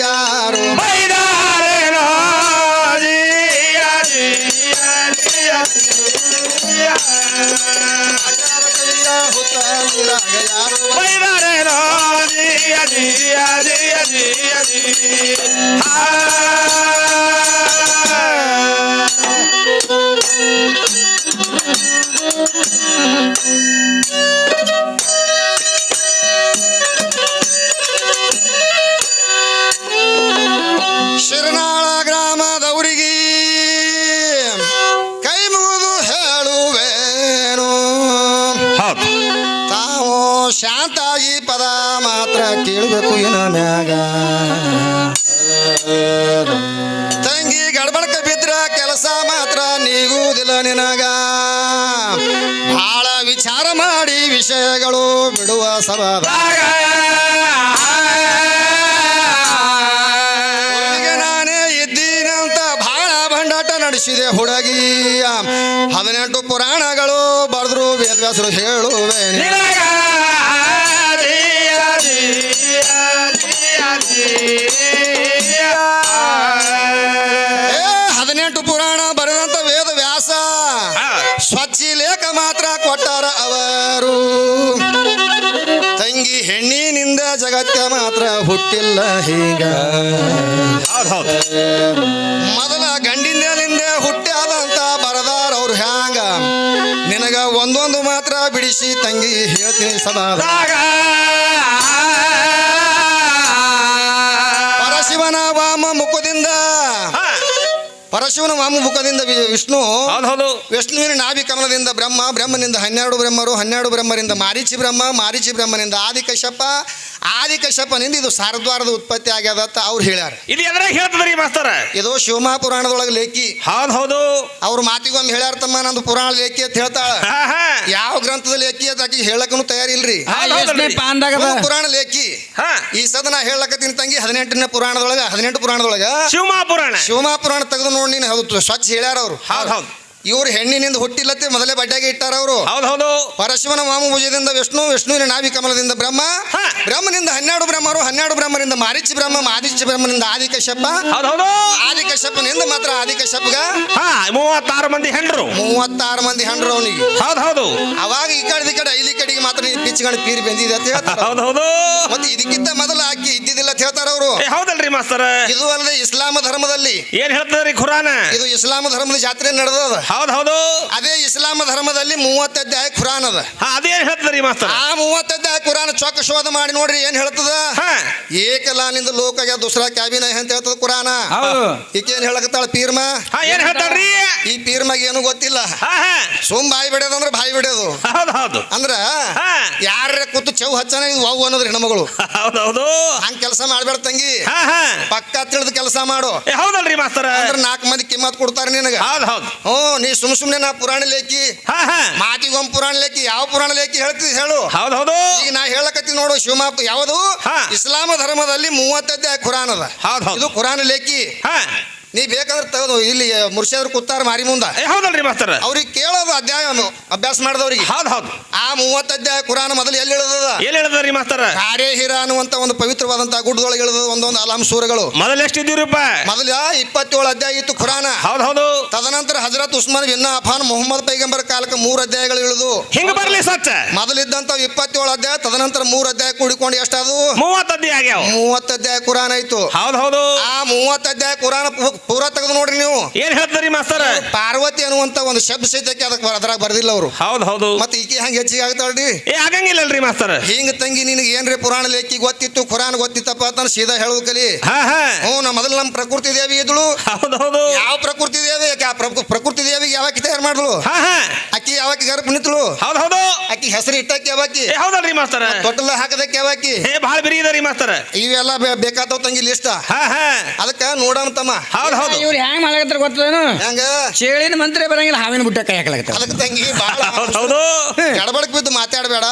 ಯಾರು ಬೈದಾರೇನೋ ಜಿಯ ಜಿಯ ಜಿಯ ಜಿಯ. ಸಾಚಾದ ಕವಿಯ ಹುಚ್ಚ ಮೀರಾಗ ಯಾರು ಬೈದಾರೇನೋ ಜಿಯ ಜಿಯ ಜಿಯ ಜಿಯ ಜಿಯ. ಶಿರನಾಳ ಗ್ರಾಮದವರಿಗೆ ಕೈ ಮುಗಿದು ಹೇಳುವೇನು ಹೌದು. ತಾವು ಶಾಂತಾಗಿ ಪದ ಮಾತ್ರ ಕೇಳಬೇಕು ಏನ ಮ್ಯಾಗ ತಂಗಿ ಗಡ್ಬಡ್ಕ ಬಿದ್ರ ಕೆಲಸ ಮಾತ್ರ ನೀಗುವುದಿಲ್ಲ ನಿನಗ ಬಹಳ ವಿಚಾರ ಮಾಡಿ ವಿಷಯಗಳು ಬಿಡುವ ಸಭಾದ ನಾನೇ ಇದ್ದೀನಂತ ಬಹಳ ಭಂಡಾಟ ನಡೆಸಿದೆ ಹುಡುಗಿ 18 ಪುರಾಣಗಳು ಬರೆದ್ರು ವೇದವ್ಯಾಸರು ಹೇಳುವೇನೆ 18 ಪುರಾಣ ಬರೆದಂತ ವೇದವ್ಯಾಸ ಸ್ವಚ್ಛ ಲೇಖ ಮಾತ್ರ ಕೊಟ್ಟಾರ ಅವರು ತಂಗಿ ಹೆಣ್ಣಿನಿಂದ ಜಗತ್ತ ಮಾತ್ರ ಹುಟ್ಟಿಲ್ಲ ಹೀಗ ಮೊದಲ ಗಂಡಿನಿಂದ ಹುಟ್ಟ್ಯಾದಂತ ಬರದಾರ ಅವ್ರು ಹ್ಯಾಂಗ ನಿನಗ ಒಂದೊಂದು ಮಾತ್ರ ಬಿಡಿಸಿ ತಂಗಿ ಹೇಳ್ತೀನಿ ಸದಾ ಪರಶಿವನ ವಾಮ ಮುಖದಿಂದ ಪರಶಿವನ ವಾಮ ಮುಖದಿಂದ ವಿಷ್ಣು ವಿಷ್ಣುವಿನ ನಾಭಿ ಕಮಲದಿಂದ ಬ್ರಹ್ಮ ಬ್ರಹ್ಮನಿಂದ 12 ಬ್ರಹ್ಮರು 12 ಬ್ರಹ್ಮರಿಂದ ಮಾರೀಚಿ ಬ್ರಹ್ಮ ಮಾರೀಚಿ ಬ್ರಹ್ಮನಿಂದ ಆದಿಕಶ್ಯಪ ಆದಿಕಶ್ಯಪನಿಂದ ಇದು ಸಾರದ್ವಾರದ ಉತ್ಪತ್ತಿ ಆಗ್ಯದ ಅಂತ ಅವ್ರು ಹೇಳ್ಯಾರ. ಇಲ್ಲಿ ಎದ್ರಾಗ ಹೇಳ್ತದ್ರಿ ಮಾಸ್ತರ? ಇದು ಶಿವಮಾ ಪುರಾಣದೊಳಗೆ ಲೇಖಿ. ಹೌದು. ಅವ್ರ ಮಾತಿಗೊಮ್ಮೆ ಹೇಳ್ಯಾರ ತಮ್ಮ ನಂದು ಪುರಾಣ ಲೇಖಿ ಅಂತ ಹೇಳ್ತಾಳ. ಯಾವ ಗ್ರಂಥದ ಲೇಖಿ ಅಂತ ಆಕಿ ಹೇಳಕ್ಕೂ ತಯಾರಿಲ್ರಿ. ಪುರಾಣ ಲೇಖಿ ಈ ಸದನ ಹೇಳಕತ್ತೀನಿ ತಂಗಿ 18ನೇ ಪುರಾಣದೊಳಗ 18 ಪುರಾಣದೊಳಗ ಶಿವಮಾ ಪುರಾಣ ತೆಗೆದು ನೋಡಿ ನೀನು ಹೌದು ಸ್ವಚ್ಛ ಹೇಳ್ಯಾರ ಅವರು. ಇವ್ರು ಹೆಣ್ಣಿನಿಂದ ಹುಟ್ಟಿಲ್ಲತ್ತೆ ಮೊದಲೇ ಬಡ್ಡೆಗೆ ಇಟ್ಟಾರ ಅವರು. ಪರಶಿವನ ವಾಮಭುಜದಿಂದ ವಿಷ್ಣು ವಿಷ್ಣುವಿನ ನಾಭಿ ಕಮಲದಿಂದ ಬ್ರಹ್ಮ ಬ್ರಹ್ಮನಿಂದ 12 ಬ್ರಹ್ಮರು 12 ಬ್ರಹ್ಮರಿಂದ ಮಾರೀಚಿ ಬ್ರಹ್ಮ ಮಾರೀಚಿ ಬ್ರಹ್ಮನಿಂದ ಆದಿಕಶ್ಯಪ ಆದಿಕಶ್ಯಪನಿಂದ ಮಾತ್ರ ಆದಿಕಶ್ಯಪಗ 36 ಮಂದಿ ಹೆಂಡ್ರು 36 ಮಂದಿ ಹೆಂಡ್ರು ಅವನಿಗೆ. ಹೌದು. ಅವಾಗ ಈ ಕಡೆ ಇಲ್ಲಿ ಕಡೆಗೆ ಮಾತ್ರ ನೀನು ಪಿಚ್ಕೊಂಡು ಪೀರಿ ಬಂದಿದೆ ಅಂತ ಹೇಳ್ತಾರೆ. ಮತ್ತೆ ಇದಕ್ಕಿಂತ ಮೊದಲು ಆಕಿ ಇದ್ದಿದ್ದಿಲ್ಲ ಅಂತ ಹೇಳ್ತಾರ ಅವರು. ಹೌದಲ್ರಿ ಮಾಸ್ತರ? ಇದು ಅಲ್ಲದೆ ಇಸ್ಲಾಮ ಧರ್ಮದಲ್ಲಿ ಏನ್ ಹೇಳ್ತದ್ರಿ ಖುರಾನ್? ಇದು ಇಸ್ಲಾಮ ಧರ್ಮದ ಜಾತ್ರೆ ನಡೆದದ. ಹೌದು. ಅದೇ ಇಸ್ಲಾಮ ಧರ್ಮದಲ್ಲಿ 30 ಅಧ್ಯಾಯ ಖುರಾನ್ ಅದ. ಅದೇನ್ ಹೇಳ್ತದ್ರಿ ಮಾಸ್ತರ? ಆ 30 ಅಧ್ಯಾಯ ಖುರಾನ್ ಚೊಕ್ಕ ಶೋಧ ಮಾಡಿ ನೋಡ್ರಿ ಏನ್ ಹೇಳ್ತದ. ಏಕಲಾನಿಂದ ಲೋಕಗೆ ದುಸರಾ ಕ್ಯಾಬಿನ ಅಂತ ಹೇಳ್ತದ ಖುರಾನ. ಈಕೇನ್ ಹೇಳಕತ್ತಾಳ ಪೀರ್ಮ? ಏನ್ ಹೇಳ್ತಾಳ್ರಿ? ಈ ಪೀರ್ಮಗೆ ಏನು ಗೊತ್ತಿಲ್ಲ. ಸುಮ್ ಬಾಯಿ ಬಿಡೋದು ಅಂದ್ರೆ ಬಾಯಿ ಬಿಡೋದು ಅಂದ್ರ ಯಾರ ಕೂತು ಚೌ ಹಚ್ಚನ ಇದು ಅವು ಅನ್ನೋದ್ರಿ ಹೆಣ್ಮಗಳು. ಹೌದು. ಹಂಗ ಕೆಲಸ ಮಾಡ್ಬೇಡ ತಂಗಿ. ಪಕ್ಕ ತಿಳಿದ ಕೆಲಸ ಮಾಡು. ಹೌದಲ್ರಿ ಮಾಸ್ತರ? ಅಂದ್ರೆ 4 ಮಂದಿ ಕಿಮ್ಮತ್ ಕೊಡ್ತಾರ ನಿನಗ. ನೀ ಸುಮ್ನೆ ನಾ ಪುರಾಣ ಲೇಖಿ ಮಾತಿಗೊಮ್ಮೆ ಪುರಾಣ ಲೇಖಿ ಯಾವ ಪುರಾಣ ಲೇಖಿ ಹೇಳ್ತಿದ್ ಹೇಳು. ಹೌದು. ಈಗ ನಾ ಹೇಳಕತ್ತಿ ನೋಡು ಶಿವಮಾ ಯಾವುದು ಇಸ್ಲಾಮ ಧರ್ಮದಲ್ಲಿ 30 ಅಧ್ಯಾಯ ಖುರಾನ್ ಅದ. ಇದು ಖುರಾನ್ ಲೇಖಿ. ನೀ ಬೇಕಂದ್ರೆ ತಗೋದು ಇಲ್ಲಿ ಮುರ್ಷಿದ್ರು ಕೂತಾರ ಮಾರಿ ಮುಂದ. ಹೌದಲ್ರಿ ಮಾಸ್ತರ? ಅವ್ರಿಗೆ ಕೇಳೋದು ಅಧ್ಯಾಯ ಅಭ್ಯಾಸ ಮಾಡಿದವ್ರಿಗೆ. ಹೌದು. ಆ 30 ಅಧ್ಯಾಯ ಖುರಾನ್ ಮೊದಲು ಎಲ್ಲಿ ಹೇಳಿದ್ರಿ ಮಾಸ್ತರ? ಕಾರೇ ಹಿರ ಅನ್ನುವಂತ ಒಂದು ಪವಿತ್ರವಾದಂತ ಗುಡ್ಡದೊಳಗೆ ಇಳಿದ ಒಂದೊಂದು ಅಲಾಮ್ ಸೂರಗಳು. ಮೊದಲು ಎಷ್ಟಿದ್ದೀವ್ರಿಪ್ಪ? ಮೊದಲು 27 ಅಧ್ಯಾಯ ಇತ್ತು ಖುರಾನ. ಹೌದು. ತದನಂತರ ಹಜರತ್ ಉಸ್ಮಾನ್ ಬಿನ್ ಅಫಾನ್ ಮೊಹಮ್ಮದ್ ಪೈಗಂಬರ್ ಕಾಲಕ್ಕೆ 3 ಅಧ್ಯಾಯಗಳು ಇಳಿದು ಹಿಂಗ ಬರ್ಲಿ ಸಚ್ಚ. ಮೊದಲಿದ್ದಂತ 27 ಅಧ್ಯಾಯ ತದನಂತರ 3 ಅಧ್ಯಾಯ ಕೂಡಿಕೊಂಡು ಎಷ್ಟಾದವು? 30 ಅಧ್ಯಾಯ ಆಗ್ಯಾವ. 30 ಅಧ್ಯಾಯ ಖುರಾನ್ ಆಯ್ತು. ಹೌದು. ಆ 30 ಅಧ್ಯಾಯ ಖುರಾನ್ ಪೂರಾ ತೆಗೆದು ನೋಡ್ರಿ ನೀವು. ಏನ್ ಹೇಳ್ತಾರಿ ಮಾಸ್ತರ? ಪಾರ್ವತಿ ಅನ್ನುವಂತ ಒಂದು ಶಬ್ದ ಸಹಿತಕ್ಕೆ ಅದಕ್ಕೆ ಅದ್ರಾಗ ಬರ್ದಿಲ್ಲ ಅವರು. ಹೌದು ಮತ್ತೆ ಈಕೆ ಹಂಗ ಹೆಚ್ಚಿಗೆ ಆಗ್ತಾಳ್ರಿ. ಆಗಂಗಿಲ್ಲಲ್ರಿ ಮಾಸ್ತರ. ಹಿಂಗ ತಂಗಿ ನಿನಗೆ ಏನ್ರಿ ಪುರಾಣ ಲೇಖಿ ಗೊತ್ತಿತ್ತು, ಖುರಾನ್ ಗೊತ್ತಿತ್ತಪ್ಪ ಅಂತ ಸೀದಾ ಹೇಳೋದು ಕಲಿ. ಮೊದಲು ನಮ್ಮ ಪ್ರಕೃತಿ ದೇವಿ ಇದ್ಳು. ಹೌದು. ಯಾವ ಪ್ರಕೃತಿ ದೇವಿ? ಪ್ರಕೃತಿ ದೇವಿಗೆ ಯಾವಾಕಿ ತಯಾರು ಮಾಡಿದ್ಳು? ಅಕ್ಕಿ ಯಾವಾಕಿ ಗರ್ಭ ನಿಂತಳು? ಹೌದು. ಅಕ್ಕಿ ಹೆಸರು ಇಟ್ಟಕ್ಕೆ ಯಾವಾಕಿ? ಹೌದಲ್ರಿ ಮಾಸ್ತರ. ತೊಟ್ಟಲ ಹಾಕದಕ್ಕೆ ಯಾವಾಕಿ? ಬಹಳ ಬಿರಿ ಇದರಿ ಮಾಸ್ತರ. ಇವೆಲ್ಲ ಬೇಕಾದವ್ ತಂಗಿ ಲಿಸ್ಟ್. ಅದಕ್ಕ ನೋಡೋಣ ತಮ್ಮ. ಹೌದು. ಇವ್ರು ಹೆಂಗ್ ಮಾಡ್ಲಕತ್ತಾರ ಗೊತ್ತೇನು? ಹೆಂಗ? ಚೇಳಿನ ಮಂತ್ರಿ ಬರಂಗಿಲ್ಲ, ಹಾವಿನ ಬುಟ್ಟ ಕೈ ಹಾಕ್ಲಕತ್ತಾರ. ಅದಕ್ಕೆ ತಂಗಿ ಬಹಳ ಹೌದು. ಗಡಬಡಕ್ ಬಿದ್ದು ಮಾತಾಡಬೇಡ.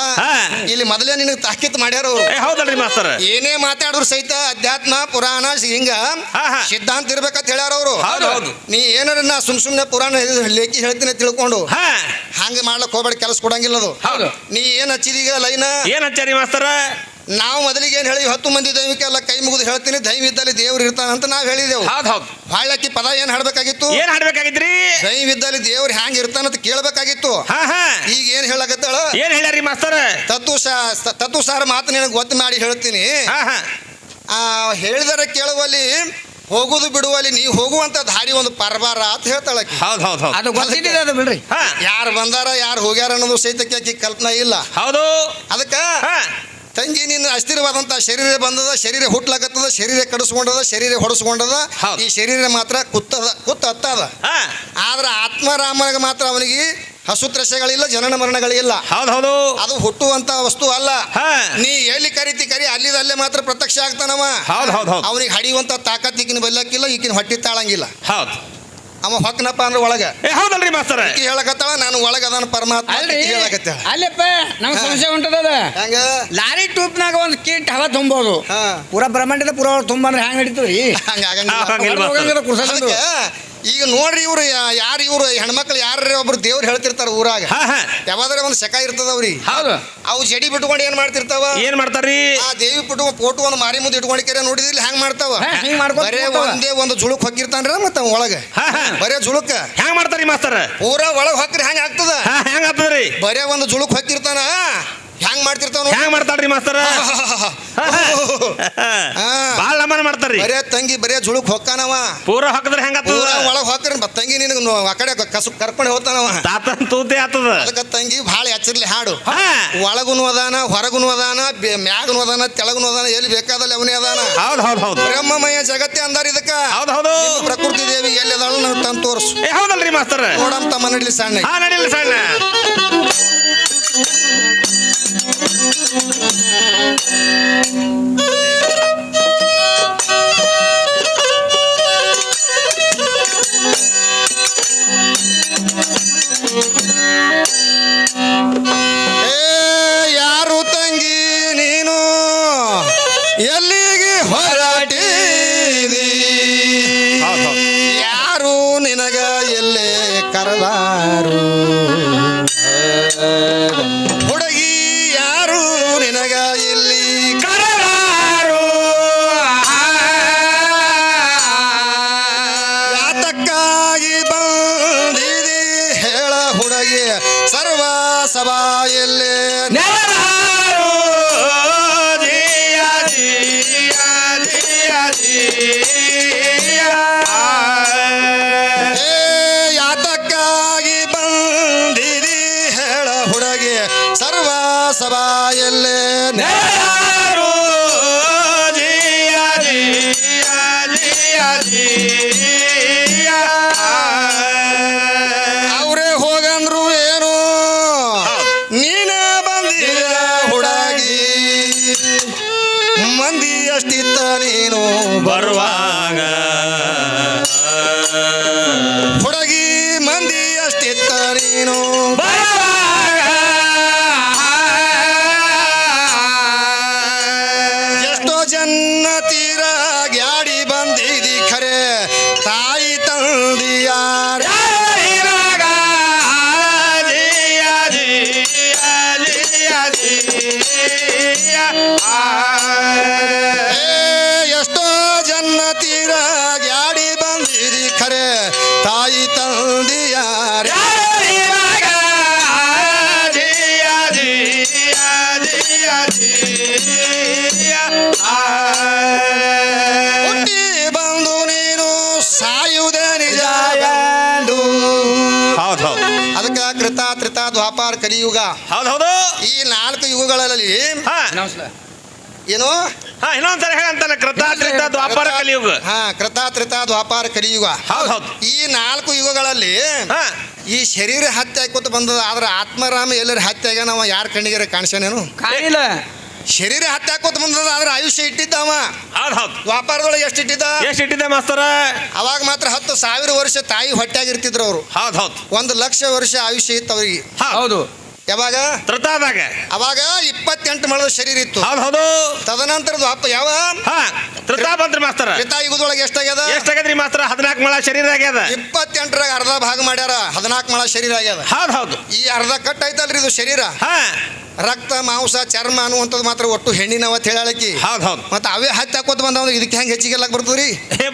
ಇಲ್ಲಿ ಮೊದಲೇ ನಿನಗೆ ತಾಕೀತ್ ಮಾಡ್ಯಾರ ಅವರು. ಹೌದಲ್ರಿ ಮಾಸ್ತರ. ಏನೇ ಮಾತಾಡಿದ್ರು ಸಹಿತ ಅಧ್ಯಾತ್ಮ ಪುರಾಣ ಹಿಂಗ ಸಿದ್ಧಾಂತ ಇರ್ಬೇಕಂತ ಹೇಳ್ಯಾರ ಅವರು. ಹೌದು. ನೀ ಏನಾರ ನಾ ಸುಮ್ನೆ ಪುರಾಣ ಲೇಖಿ ಹೇಳ್ತೀನಿ ತಿಳ್ಕೊಂಡು ಹಂಗ ಮಾಡ್ಲಕ್ ಹೋಗ್ಬೇಡ, ಕೆಲಸ ಕೊಡಂಗಿಲ್ಲ ಅದು. ನೀ ಏನ್ ಹಚ್ಚಿದೀಗ ಲೈನ? ಏನ್ ಹಚ್ಚಾರಿ ಮಾಸ್ತರ? ನಾವು ಮೊದಲಿಗೆ ಏನ್ ಹೇಳಿ 10 ಮಂದಿ ದೈವಿಕ ಎಲ್ಲ ಕೈ ಮುಗಿದು ಹೇಳ್ತೀನಿ, ದೈವ ಇದ್ದಲ್ಲಿ ದೇವ್ರು ಇರ್ತಾನ ಅಂತ ನಾವ್ ಹೇಳಿದೆವು. ಹೌದು. ಬಾಳಕ್ಕಿ ಪದ ಏನ್ ಹಾಡ್ಬೇಕಾಗಿತ್ತು? ಏನ್ ಹಾಡ್ಬೇಕಾಗಿತ್ರಿ? ದೈವ ಇದ್ದಲ್ಲಿ ದೇವ್ರು ಹ್ಯಾಂಗ ಇರ್ತಾನಂತ ಕೇಳ್ಬೇಕಾಗಿತ್ತು. ಈಗ ಏನ್ ಹೇಳಕತ್ತಾಳ? ಏನ್ ಹೇಳ್ಯಾರಿ ಮಾಸ್ತರ? ತತ್ವಸಾರ ಮಾತು ನಿನಗೆ ಗೊತ್ತು ಮಾಡಿ ಹೇಳ್ತೀನಿ. ಹೇಳಿದರೆ ಕೇಳುವಲ್ಲಿ, ಹೋಗುದು ಬಿಡುವಲ್ಲಿ, ನೀ ಹೋಗುವಂತ ದಾರಿ ಒಂದು ಪರ್ಬಾರ ಅಂತ ಹೇಳ್ತಾಳಕಿ. ಹೌದು. ಅದು ಗೊತ್ತಿದೆ, ಅದು ಬಿಡ್ರಿ. ಯಾರು ಬಂದಾರ ಯಾರು ಹೋಗ್ಯಾರ ಅನ್ನೋದು ಸಹಿತಕ್ಕೆ ಆಕಿ ಕಲ್ಪನಾ ಇಲ್ಲ. ಹೌದು. ಅದಕ್ಕ ತಂಗಿ ನಿನ್ನ ಅಸ್ಥಿರವಾದಂತ ಶರೀರ ಬಂದದ, ಶರೀರ ಹುಟ್ಲಾಕತ್ತದ, ಶರೀರ ಕಡಿಸ್ಕೊಂಡದ, ಶರೀರ ಹೊಡೆಸ್ಕೊಂಡದ. ಈ ಶರೀರ ಮಾತ್ರ ಕುತ್ತ ಹತ್ತದ. ಆದ್ರ ಆತ್ಮರಾಮನಿಗೆ ಮಾತ್ರ ಅವನಿಗೆ ಹಸುತ್ರಶಗಳಿಲ್ಲ, ಜನನ ಮರಣಗಳಿಲ್ಲ. ಹೌದು. ಅದು ಹುಟ್ಟುವಂತ ವಸ್ತು ಅಲ್ಲ. ನೀ ಎಲ್ಲಿ ಕರಿ ಅಲ್ಲಿದಲ್ಲೇ ಮಾತ್ರ ಪ್ರತ್ಯಕ್ಷ ಆಗ್ತಾನವ. ಹೌದು. ಅವನಿಗೆ ಹಡಿಯುವಂತ ತಾಕತ್ ಈಗಿನ ಬಲ್ಲಕ್ಕಿಲ್ಲ, ಈಗಿನ ಹೊಟ್ಟಿ ತಾಳಂಗಿಲ್ಲ. ಹೌದು. ಅವ ಹೊಕ್ಕನಪ್ಪ ಅಂದ್ರೆ ಒಳಗ. ಹೌದಲ್ರಿ ಮಾಸ್ತರ. ಹೇಳಕತ್ತಾವ ನಾನು ಒಳಗ ಅದಾನ ಪರಮಾತ್ಮ ಹೇಳಕತ್ತ. ಅಲ್ಲಪ್ಪ ನಮ್ಗೆ ಸಂಶಯ ಉಂಟದ. ಹೆಂಗ? ಲಾರಿ ಟೂಪ್ನಾಗ ಒಂದು ಕೀಟ್ ಹವಾ ತುಂಬೋದು, ಪೂರಾ ಬ್ರಹ್ಮಾಂಡದ ಪೂರಾ ತುಂಬಂದ್ರೆ ಹ್ಯಾಂಗ ನಡೀತದ್ರಿ? ಹಂಗ ಈಗ ನೋಡ್ರಿ, ಇವ್ರು ಯಾರು ಇವ್ರು ಹೆಣ್ಮಕ್ಳು ಯಾರ ಒಬ್ರು ದೇವ್ರು ಹೇಳ್ತಿರ್ತಾರ ಊರಾಗ. ಯಾವಾದ್ರೆ ಒಂದ್ ಶಕ ಇರ್ತದ ಅವ್ರಿಗೆ. ಅವು ಜಡಿ ಬಿಟ್ಕೊಂಡು ಏನ್ ಮಾಡ್ತಿರ್ತಾವ? ಏನ್ ಮಾಡ್ತಾರ್ರಿ? ಆ ದೇವಿ ಫೋಟೋ ಒಂದು ಮಾರಿ ಮುಂದೆ ಇಟ್ಕೊಂಡಿಕೆರೆ ನೋಡಿದಿಲ್ಲ ಹೆಂಗ್ ಮಾಡ್ತಾವ? ಬರೇ ಒಂದೇ ಒಂದು ಜುಳುಕ್ ಹೊಕ್ಕಿರ್ತಾನ್ರ ಮತ್ತ ಒಳಗ ಬರೇ ಜುಳುಕ ಹೆಂಗ್ ಮಾಡ್ತಾರಿ ಮಾಸ್ತರ? ಪೂರಾ ಒಳಗ್ ಹೊಕ್ರಿ ಹೆಂಗ್ ಆಗ್ತದ? ಹೆಂಗ್ ಆಗ್ತದ್ರಿ? ಬರೇ ಒಂದು ಜುಳುಕ್ ಹೊಕ್ಕಿರ್ತಾನ, ಹೆಂಗ್ ಮಾಡ್ತಿರ್ತಾವ? ಹೆಂಗ್ ಮಾಡ್ತಾರ್ರಿ ಮಾಸ್ತರ? ಬಾಳ ನಮನ ಮಾಡ್ತಾರ್ರಿ. ಬರೇ ತಂಗಿ ಬರೇ ಜುಳುಕ್ ಹೊಕ್ಕಾನವ. ಪೂರಾ ಹೊಕ್ಕದ್ರೆ ಹೆಂಗ ಒಳಗ್ ಹೊಕ್ಕ್ರಿ ತಂಗಿ ನಿನಗ ಆ ಕಡೆ ಕರ್ಕೊಂಡು ಹೋಗ್ತಾನವ. ತಾತನ್ ತೂತೆ ಆಗ್ತದ. ಅದಕ್ಕ ತಂಗಿ ಭಾಳ ಎಚ್ಚರ್ಲಿ ಹಾಡು. ಒಳಗುನು ಅದಾನ, ಹೊರಗುನು ಅದಾನ, ಮ್ಯಾಗನು ಅದಾನ, ತೆಳಗುನು ಅದಾನ, ಎಲ್ಲಿ ಬೇಕಾದಲ್ಲಿ ಅವನೇ ಅದಾನ. ಹೌದು. ಬ್ರಹ್ಮಮಯ ಜಗತ್ತೇ ಅಂದಾರ ಇದಕ್ಕ. ಹೌದು. ಪ್ರಕೃತಿ ದೇವಿ ಎಲ್ಲಿ ಅದಾಳು ನಾವು ತಂದು ತೋರ್ಸು. ಹೌದಲ್ರಿ ಮಾಸ್ತರ? ನೋಡಂತ ನಡಿಲಿ ಸಣ್ಣ. ನಡಿಲಿ ಸಣ್ಣ. ಯಾರು ತಂಗಿ ನೀನು ಎಲ್ಲಿಗೆ ಹೊರಟಿದಿ? ಯಾರು ನಿನಗ ಎಲ್ಲೇ ಕರೆದಾರು? ಹುಡುಗಿ ಯಾರು ನಿನಗ ಎಲ್ಲಿ ಕರೆದಾರು? ಯಾತಕ್ಕಾಗಿ ಬಂದಿದಿ ಹೇಳ ಹುಡುಗಿ? ಸರ್ವ ಸಭಾಯಲ್ಲೇ ನೆರದಾರು. ಯಾತಕ್ಕಾಗಿ ಬಂದಿದಿ ಹೇಳ ಹುಡುಗಿ? ಸರ್ವ ಸಭಾಯಲ್ಲೇ ನೆರದಾರು. ಅವ್ರೇ ಹೋಗಂದ್ರು ಏನು, ನೀನ ಬಂದಿರ ಹುಡುಗಿ. ಮಂದಿ ಅಷ್ಟಿತ್ತ ನೀನು ಬರುವಾಗ ಹುಡುಗಿ, ಮಂದಿ ಅಷ್ಟಿತ್ತ ನೀನು ಬರುವಾಗ. ಎಷ್ಟೋ ಜನ ತೀರ ಗ್ಯಾಡಿ ಬಂದಿದಿ ಖರೆ, ತಾಯಿ ತಂದಿಯಾರ ಎಷ್ಟೋ ಜನ ತೀರ ಗ್ಯಾಡಿ ಬಂದಿರಿ ಖರೆ, ತಾಯಿ ತಂದಿಯಾರ ಅದಕ್ಕೆ ಕೃತ ತ್ರಿತ ದ್ವಾಪಾರ ಕಲಿಯುಗ ಹೌದೌದು ಈ 4 ಯುಗಗಳಲ್ಲಿ ಹಾ ಏನು ಇನ್ನೊಂದ್ಸಲ ಹೇಳಂತಾನೆ ಕೃತ ತ್ರೇತ ದ್ವಾಪರ ಕಲಿಯುಗ ಕೃತ ತ್ರಿತ ದ್ವಾಪಾರ ಕಲಿಯುಗ ಹೌದು ಈ 4 ಯುಗಗಳಲ್ಲಿ ಹಾ ಈ ಶರೀರ ಹತ್ಯೆ ಆಯ್ಕೋತ ಬಂದದ ಆದ್ರೆ ಆತ್ಮರಾಮ ಎಲ್ಲರ ಹತ್ಯೆ ಆಗ ನಾವು ಯಾರ ಕಣ್ಣಿಗೆ ಕಾಣಿಸ್ಯಾನೇನು ಕಾಣಿಲ್ಲ ಶರೀರ ಹತ್ಯೆ ಹಾಕೋತ ಬಂದದ ಆದ್ರೆ ಆಯುಷ್ಯ ಇಟ್ಟಿದ್ದವ ಹೌದು ದ್ವಾಪಾರದೊಳಗೆ ಎಷ್ಟಿಟ್ಟಿದ್ದ ಮಾಸ್ತರ ಅವಾಗ ಮಾತ್ರ 10,000 ವರ್ಷ ತಾಯಿ ಹೊಟ್ಟೆಯಾಗಿರ್ತಿದ್ರು ಅವರು ಹೌದು 1,00,000 ವರ್ಷ ಆಯುಷ್ಯ ಇತ್ತು ಅವ್ರಿಗೆ ಹೌದು ಯಾವಾಗ ತ್ರತಾದಾಗ ಅವಾಗ 28 ಮೊಳದ ಶರೀರ ಇತ್ತು ಹೌದು ತದನಂತರ ಯಾವ ತ್ರತಾ ಬಂದ್ರಿ ಮಾಸ್ತರ ಯುಗದೊಳಗೆ ಎಷ್ಟಾಗ್ಯದ್ರಿ ಮಾಸ್ತರ 14 ಮೊಳ ಶರೀರ ಆಗ್ಯದ 28ರಾಗ ಅರ್ಧ ಭಾಗ ಮಾಡ್ಯಾರ 14 ಮೊಳ ಶರೀರ ಆಗ್ಯದ ಹೌದು ಈ ಅರ್ಧ ಕಟ್ ಐತಲ್ರಿ ಇದು ಶರೀರ ರಕ್ತ ಮಾಂಸ ಚರ್ಮ ಅನ್ನುವಂಥದ್ದು ಮಾತ್ರ ಒಟ್ಟು ಹೆಣ್ಣಿನವ ಹೇಳಾಳಕಿ ಹೌದು ಮತ್ತೆ ಅವೇ ಹತ್ಯೆ ಹಾಕೋತ ಬಂದವ ಇದಕ್ಕೆ ಹೆಂಗೆ ಹೆಚ್ಚಿಗೆ ಬರ್ತದ್ರಿ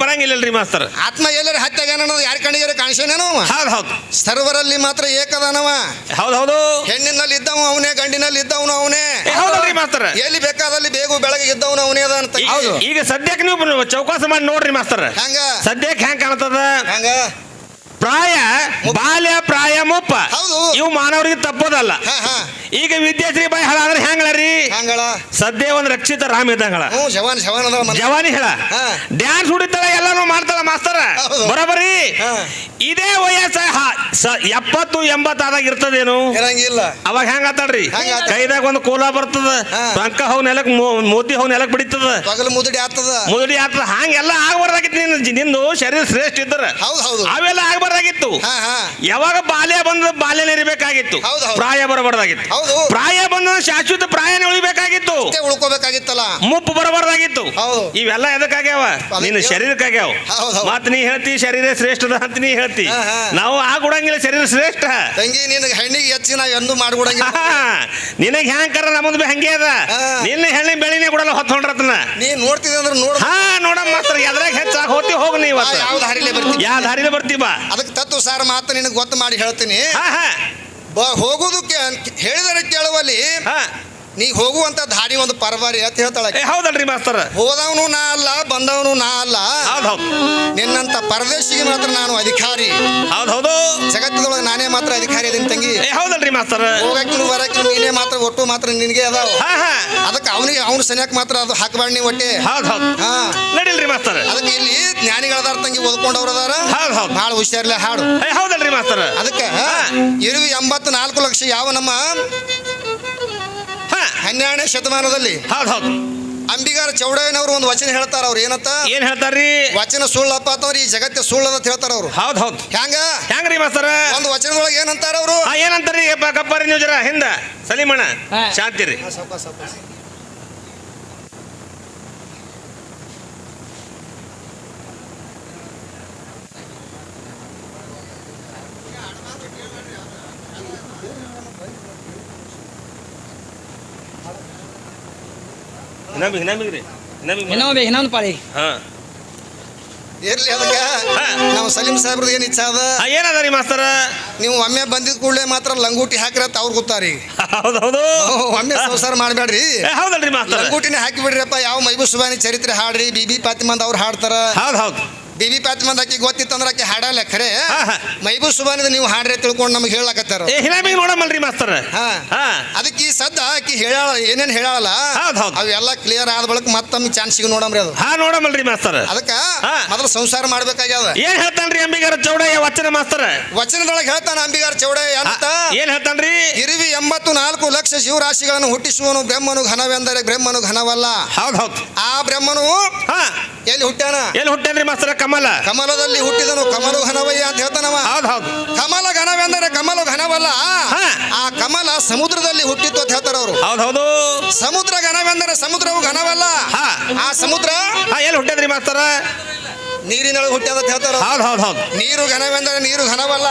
ಬರಂಗಿಲ್ಲಲ್ರಿ ಮಾಸ್ತರ ಆತ್ಮ ಎಲ್ಲರ ಹತ್ಯೆ ಅನ್ನೋದು ಯಾರ ಕಣ್ಣಿಗೆ ಕಾಣಿಸೇನೇನೋ ಹೌದು ಸರ್ವರಲ್ಲಿ ಮಾತ್ರ ಏಕದಾನವ ಹೌದು ಹೆಣ್ಣಿನಲ್ಲಿ ಇದ್ದವ ಅವನೇ ಗಂಡಿನಲ್ಲಿ ಇದ್ದವನು ಅವನೇ ಹೌದ್ರಿ ಮಾಸ್ತರ ಎಲ್ಲಿ ಬೇಕಾದಲ್ಲಿ ಬೇಗ ಬೆಳಗ್ಗೆ ಇದ್ದವನು ಅವನೇ ಅದ ಅಂತ ಈಗ ಸದ್ಯಕ್ಕೆ ನೀವು ಚೌಕಾಸ ಮಾಡಿ ನೋಡ್ರಿ ಮಾಸ್ತರ ಹಂಗ ಸದ್ಯಕ್ಕೆ ಹೆಂಗ್ ಕಾಣ್ತದ ಹಂಗ ಪ್ರಾಯ ಬಾಲ್ಯ ಪ್ರಾಯ ಮುಪ್ಪ ಇವು ಮಾನವರಿಗೆ ತಪ್ಪೋದಲ್ಲ ಈಗ ವಿದ್ಯಾಶ್ರೀ ಬಾಯಿ ಹಳ ಅಂದ್ರೆ ಹೆಂಗಳರಿ ಸದ್ಯ ಒಂದು ರಕ್ಷಿತ ರಾಮ್ ಇದ್ದಂಗಳ ಜವಾನಿ ಹೇಳ ಡ್ಯಾನ್ಸ್ ಹುಡಿತಾಳ ಎಲ್ಲಾನು ಮಾಡ್ತಾಳ ಮಾಸ್ತರ ಬರೋಬರಿ ಇದೇ ವಯಸ್ಸ 70-80 ಆದಾಗ ಇರ್ತದೇನು ಅವಾಗ ಹೆಂಗ ಆತಾಳ್ರಿ ಕೈದಾಗ ಒಂದು ಕೋಲ ಬರ್ತದ ಟಂಕ ಹೋಗ್ ನೆಲಕ್ ಮೋತಿ ಹೋಗ್ ನೆಲಕ್ ಬಿಡಿತದ ಮುದುಡಿ ಆಗ್ತದ ಹಂಗೆಲ್ಲ ಆಗ್ಬಾರ್ದಾಗಿತ್ತು ನಿಂದು ಶರೀರ ಶ್ರೇಷ್ಠ ಇದ್ರ ಅವೆಲ್ಲ ಆಗ್ಬಾರ್ದಾಗಿತ್ತು ಯಾವಾಗ ಬಾಲ್ಯ ಬಂದ ಬಾಲ್ಯನೇ ಇರಬೇಕಾಗಿತ್ತು ಪ್ರಾಯ ಬರಬಾರ್ದಾಗಿತ್ತು ಪ್ರಾಯ ಬಂದ ಶಾಶ್ವತ ಪ್ರಾಯನೇ ಉಳಿಬೇಕಾಗಿತ್ತು ಉಳ್ಕೋಬೇಕಾಗಿತ್ತಲ್ಲ ಮುಪ್ಪು ಬರಬಾರ್ದಾಗಿತ್ತು ಇವೆಲ್ಲ ಎದಕ್ಕಾಗ್ಯಾವ ನಿನ್ನ ಶರೀರಕ್ಕಾಗ್ಯಾವ ಮತ್ ನೀ ಹೇಳ್ತಿ ಶರೀರ ಶ್ರೇಷ್ಠದ ಅಂತ ನೀ ಹೇಳ್ತಿ ನಾವು ಆಗುಡಂಗಿಲ್ಲ ಶರೀರ ಶ್ರೇಷ್ಠ ನಿನಗೆ ಹೆಣ್ಣಿಗೆ ಹೆಚ್ಚಿ ನಾವ್ ಎಂದು ಮಾಡ್ಕೊಡಂಗಿಲ್ಲ ನಿನಗೆ ಹೆಂಗಾರ ನಮ್ಮದು ಬಿ ಹಂಗೆ ಅದ ನಿನ್ನ ಹೆಣ್ಣಿನ ಬೆಳಿನೇ ಕೊಡಲ್ಲ ಹೊತ್ತು ಹೊಂಡ್ರತನ ನೀ ನೋಡ್ತಿದ್ದೆ ಅಂದ್ರೆ ನೋಡ ನೋಡಮ್ಮ ಮಾಸ್ತರ ಎದ್ರಾಗ ಹೆಚ್ಚಾಗ ಹೋತಿ ಹೋಗ್ ನೀ ಯಾವ ದಾರಿಲೇ ಬರ್ತೀವಿ ಯಾವ ದಾರಿಲೇ ಬರ್ತೀವ ಅದಕ್ಕೆ ತತ್ವ ಸಾರ ಮಾತು ನಿನಗೆ ಗೊತ್ತು ಮಾಡಿ ಹೇಳ್ತೀನಿ ಹೋಗುದಕ್ಕೆ ಹೇಳಿದರೆ ಕೇಳುವಲ್ಲಿ ನೀ ಹೋಗುವಂತ ದಾರಿ ಒಂದು ಪರಬಾರಿ ಅಂತ ಹೇಳ್ತಾಳೆ ಹೌದಲ್ರಿ ಮಾಸ್ತರ ಹೋದವನು ನಾ ಅಲ್ಲ ಬಂದವನು ನಾ ಅಲ್ಲ ನಿನ್ನಂತ ಪರದೇಶಿಗೆ ಮಾತ್ರ ನಾನು ಅಧಿಕಾರಿ ಹೌದು ಜಗತ್ತದೊಳಗೆ ನಾನೇ ಮಾತ್ರ ಅಧಿಕಾರಿ ಅದೀನಿ ತಂಗಿ ಹೌದಲ್ರಿ ಮಾಸ್ತರ ಹೋಗಕ್ಕೆ ಬರಕ್ಕೆ ನೀನೇ ಮಾತ್ರ ಒಟ್ಟು ಮಾತ್ರ ನಿನಗೆ ಅದಾವ ಅದಕ್ಕೆ ಅವನ ಸನಿಯಕ್ ಮಾತ್ರ ಅದು ಹಾಕಬೇಡ ನೀವು ಒಟ್ಟೆ ನಡಿಲ್ರಿ ಮಾಸ್ತರ ಅದಕ್ಕೆ ಇಲ್ಲಿ ಜ್ಞಾನಿಗಳದಾರ ತಂಗಿ ಓದ್ಕೊಂಡವ್ರ ಅದಾರ ಭಾಳ ಹುಷಾರ್ಲೆ ಹಾಡು ಹೌದಲ್ರಿ ಮಾಸ್ತರ ಅದಕ್ಕೆ ಇರುವಿ 84 ಲಕ್ಷ ಯಾವ ನಮ್ಮ 12ನೇ ಶತಮಾನದಲ್ಲಿ ಅಂಬಿಗಾರ ಚೌಡಯ್ಯನವರು ಒಂದು ವಚನ ಹೇಳ್ತಾರ ಅವ್ರು ಏನಂತ ಏನ್ ಹೇಳ್ತಾರ್ರಿ ವಚನ ಸುಳ್ಳಪ್ಪ ಅಂತವ್ರು ಈ ಜಗತ್ತೆ ಸುಳ್ಳದ ಅಂತ ಹೇಳ್ತಾರ ಅವ್ರು ಹೌದು ಹೆಂಗ್ರಿ ಮಾಸ್ತರ ಒಂದು ವಚನದೊಳಗೆ ಏನಂತಾರ ಅವರು ಏನಂತಾರ್ರಿ ಕಪ್ಪರಿ ನೀವು ಜರ ಹಿಂದ ಸಲೀಮಣ್ಣ ಶಾಂತಿ ರೀ ಇನ್ನೊಂದು ಪಾಳಿ ಇರ್ಲಿ ಅದಕ್ಕೆ ನಾವು ಸಲೀಂ ಸಾಹೇಬ್ರದ್ದು ಏನ್ ಇಚ್ಛಾ ಅದ ಏನದ ರೀ ಮಾಸ್ತರ ನೀವು ಒಮ್ಮೆ ಬಂದಿದ್ ಕೂಡಲೇ ಮಾತ್ರ ಲಂಗೋಟಿ ಹಾಕಿರತ್ತ ಅವ್ರು ಗೊತ್ತಾರಿ ಹೌದೌದು ಒಮ್ಮೆ ಸಂಸಾರ ಮಾಡ್ಬೇಡ್ರಿ ಹೌದಲ್ರಿ ಮಾಸ್ತರ ಲಂಗೋಟಿನೇ ಹಾಕಿ ಬಿಡ್ರಿಪ್ಪ ಯಾವ ಮೈಬೂ ಸುಬಾನಿ ಚರಿತ್ರೆ ಹಾಡ್ರಿ ಬಿಬಿ ಫಾತಿಮಂದ್ ಅವ್ರು ಹಾಡ್ತಾರ ಹೌದು ಬಿಬಿ ಫಾತಿಮಂದ್ ಆಕಿ ಗೊತ್ತಿತ್ತಂದ್ರ ಆಕಿ ಹಾಡಲ್ಲ ಖರೆ ಮೈಬೂ ಸುಬಾನಿದ ನೀವು ಹಾಡ್ರಿ ತಿಳ್ಕೊಂಡು ನಮ್ಗೆ ಹೇಳಕತ್ತಾರ ನೋಡಮಲ್ರಿ ಮಾಸ್ತರ ಅದಕ್ಕೆ ಈ ಸದ್ದ ಆಕಿ ಹೇಳಾಳ ಏನೇನ್ ಹೇಳಲ್ಲ ಅವೆಲ್ಲ ಕ್ಲಿಯರ್ ಆದ ಬಳಿಕ ಮತ್ತೊಮ್ಮೆ ಚಾನ್ಸ್ ಸಿಗ ನೋಡಮ್ರಿ ಅದು ನೋಡಮಲ್ರಿ ಮಾಸ್ತರ ಅದಕ್ಕ ಮೊದಲು ಸಂಸಾರ ಮಾಡ್ಬೇಕಾಗ್ಯದ ಏನ್ ಹೇಳ್ತಾನ್ರಿ ಅಂಬಿಗಾರ ಚೌಡಯ್ಯ ವಚನ ಮಾಸ್ತರ ವಚನದೊಳಗೆ ಹೇಳ್ತಾನ ಅಂಬಿಗಾರ ಚೌಡಯ್ಯ ಅಂತ ಏನ್ ಹೇಳ್ತಾನ್ರಿ ಇರುವಿ 84 ಲಕ್ಷ ಜೀವರಾಶಿಗಳನ್ನು ಹುಟ್ಟಿಸುವನು ಬ್ರಹ್ಮನು ಘನವೆಂದರೆ ಬ್ರಹ್ಮನು ಘನವಲ್ಲ ಹೌದು ಆ ಬ್ರಹ್ಮನು ಎಲ್ಲಿ ಹುಟ್ಟಾನ್ರಿ ಮಾಸ್ತರ ಕಮಲದಲ್ಲಿ ಹುಟ್ಟಿದನು ಕಮಲು ಘನವಯ್ಯ ಅಂತ ಹೇಳ್ತಾನವ ಕಮಲ ಘನವೆಂದರೆ ಕಮಲು ಘನವಲ್ಲ ಆ ಕಮಲ ಸಮುದ್ರದಲ್ಲಿ ಹುಟ್ಟಿತ್ತು ಅಂತ ಹೇಳ್ತಾರ ಅವರು ಹೌದು ಸಮುದ್ರ ಘನವೆಂದರೆ ಸಮುದ್ರವು ಘನವಲ್ಲ ಆ ಸಮುದ್ರ ಎಲ್ಲಿ ಹುಟ್ಟದ್ರಿ ಮಾಸ್ತರ ನೀರಿನೊಳಗೆ ಹುಟ್ಟ್ಯದ ಅಂತ ಹೇಳ್ತಾರ ಹೌದು ನೀರು ಘನವೆಂದರೆ ನೀರು ಘನವಲ್ಲ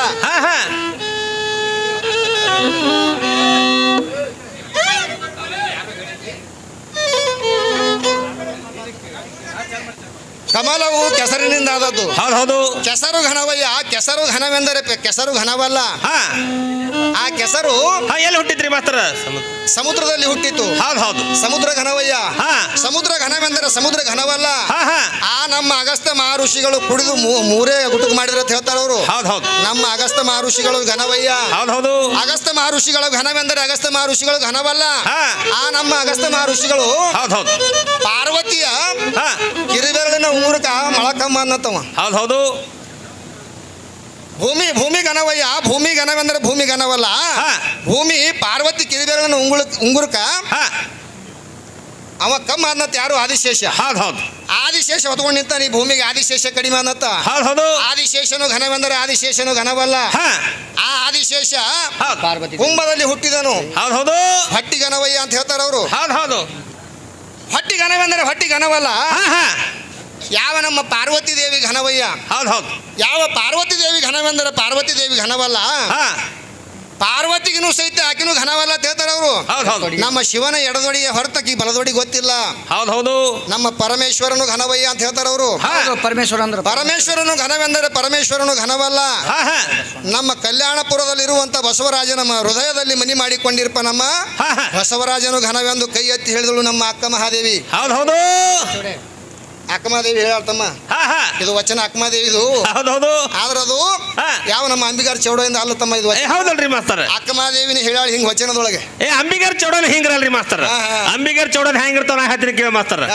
ಕಮಲ ಕಮಲವು ಕೆಸರಿನಿಂದ ಆದದ್ದು. ಹೌದು ಕೆಸರು ಘನವಯ್ಯ. ಕೆಸರು ಘನವೆಂದರೆ ಕೆಸರು ಘನವಲ್ಲ. ಹಾ ಆ ಕೆಸರು ಎಲ್ಲಿ ಹುಟ್ಟಿದ್ರಿ ಮಾಸ್ತರ? ಸಮುದ್ರದಲ್ಲಿ ಹುಟ್ಟಿತು. ಹೌದು ಸಮುದ್ರ ಘನವಯ್ಯ. ಹಾ ಸಮುದ್ರ ಘನವೆಂದರೆ ಸಮುದ್ರ ಘನವಲ್ಲ. ಹಾ ಆ ನಮ್ಮ ಅಗಸ್ತ್ಯ ಮಹರ್ಷಿಗಳು ಕುಡಿದು ಮೂರೇ ಗುಟುಕು ಮಾಡಿದ್ರೆ ಅಂತ ಹೇಳ್ತಾರ ಅವರು. ಹೌದು ನಮ್ಮ ಅಗಸ್ತ್ಯ ಮಹರ್ಷಿಗಳು ಘನವಯ್ಯ. ಹೌದು ಅಗಸ್ತ್ಯ ಮಹರ್ಷಿಗಳು ಘನವೆಂದರೆ ಅಗಸ್ತ್ಯ ಮಹರ್ಷಿಗಳು ಘನವಲ್ಲ. ಹಾ ಆ ನಮ್ಮ ಅಗಸ್ತ್ಯ ಮಹರ್ಷಿಗಳು ಹೌದು ಪಾರ್ವತಿಯ ಹಾ ಕಿರಿಬೆರಳಿನ ಉಂಗುರಕ ಮೊಳಕಮ್ಮ ಅನ್ನತ್ತವ. ಹೌದು ಭೂಮಿ ಘನವಯ್ಯ. ಭೂಮಿ ಘನವೆಂದರೆ ಭೂಮಿ ಘನವಲ್ಲ. ಹಾ ಭೂಮಿ ಪಾರ್ವತಿ ಕಿರಿಬೆರಳಿನ ಉಂಗುರಕ ಹಾ ಅವ ಕಮ್ಮ ಅನ್ನತ್ತ. ಯಾರು? ಆದಿಶೇಷ. ಹೌದು ಆದಿಶೇಷ ಹೊತ್ಕೊಂಡು ನಿಂತ ನೀ ಭೂಮಿಗೆ ಆದಿಶೇಷ ಕಡಿಮೆ ಅನ್ನತ್ತ. ಹೌದು ಆದಿಶೇಷನು ಘನವೆಂದರೆ ಆದಿಶೇಷನು ಘನವಲ್ಲ. ಹಾ ಆ ಆದಿಶೇಷ ಪಾರ್ವತಿ ಕುಂಭದಲ್ಲಿ ಹುಟ್ಟಿದನು. ಹೌದು ಹೊಟ್ಟಿ ಘನವಯ್ಯ ಅಂತ ಹೇಳ್ತಾರ ಅವರು. ಹೌದು ಹೊಟ್ಟಿ ಘನವೆಂದರೆ ಹೊಟ್ಟಿ ಘನವಲ್ಲ. ಹಾ ಯಾವ ನಮ್ಮ ಪಾರ್ವತಿ ದೇವಿ ಘನವಯ್ಯ. ಹೌದು ಯಾವ ಪಾರ್ವತಿ ದೇವಿ ಘನವೆಂದರೆ ಪಾರ್ವತಿ ದೇವಿ ಘನವಲ್ಲ. ಹಾ ಪಾರ್ವತಿಗಿನೂ ಸಹಿತ ಆಕಿನೂ ಘನವಲ್ಲ ಅಂತ ಹೇಳ್ತಾರ ಅವರು. ಹೌದು ನಮ್ಮ ಶಿವನ ಎಡದೊಡಿಯ ಹೊರತಕ್ಕಿ ಬಲದೊಡಿ ಗೊತ್ತಿಲ್ಲ. ಹೌದು ನಮ್ಮ ಪರಮೇಶ್ವರನು ಘನವಯ್ಯ ಅಂತ ಹೇಳ್ತಾರ ಅವರು. ಪರಮೇಶ್ವರ ಅಂದ್ರೆ ಪರಮೇಶ್ವರನು ಘನವೆಂದರೆ ಪರಮೇಶ್ವರನು ಘನವಲ್ಲ. ಹಾ ನಮ್ಮ ಕಲ್ಯಾಣಪುರದಲ್ಲಿರುವಂತ ಬಸವರಾಜನ ಹೃದಯದಲ್ಲಿ ಮನಿ ಮಾಡಿಕೊಂಡಿರ್ಪ ನಮ್ಮ ಬಸವರಾಜನು ಘನವೆಂದು ಕೈ ಎತ್ತಿ ಹೇಳಿದಳು ನಮ್ಮ ಅಕ್ಕ ಮಹಾದೇವಿ. ಹೌದು ಅಕ್ಕಮಹಾದೇವಿ ಹೇಳತ್ತಮ್ಮ. ಹಾ ಇದು ವಚನ ಅಕ್ಕಮಹಾದೇವಿದು. ಹೌದು ಆದ್ರ ಅದು ಹಾ. ಯಾವ ನಮ್ಮ ಅಂಬಿಗಾರ ಚೌಡದಿಂದ ಅಲ್ಲತ್ತಮ್ಮ. ಇದು ಹೌದಲ್ರಿ ಮಾಸ್ತರ? ಅಕ್ಕಮಹಾದೇವಿನ ಹೇಳಾಳಿ ಹಿಂಗ್ ವಚನದೊಳಗೆ. ಅಂಬಿಗರ್ ಚೌಡನ್ ಹಿಂಗ್ರಲ್ರಿ ಮಾಸ್ತರ? ಅಂಬಿಗರ್ ಚೌಡನ್ ಹೆಂಗಿರ್ತಾವ ನಾ ಹೇಳ್ತೀನಿ ಕೇಳ ಮಾಸ್ತರ.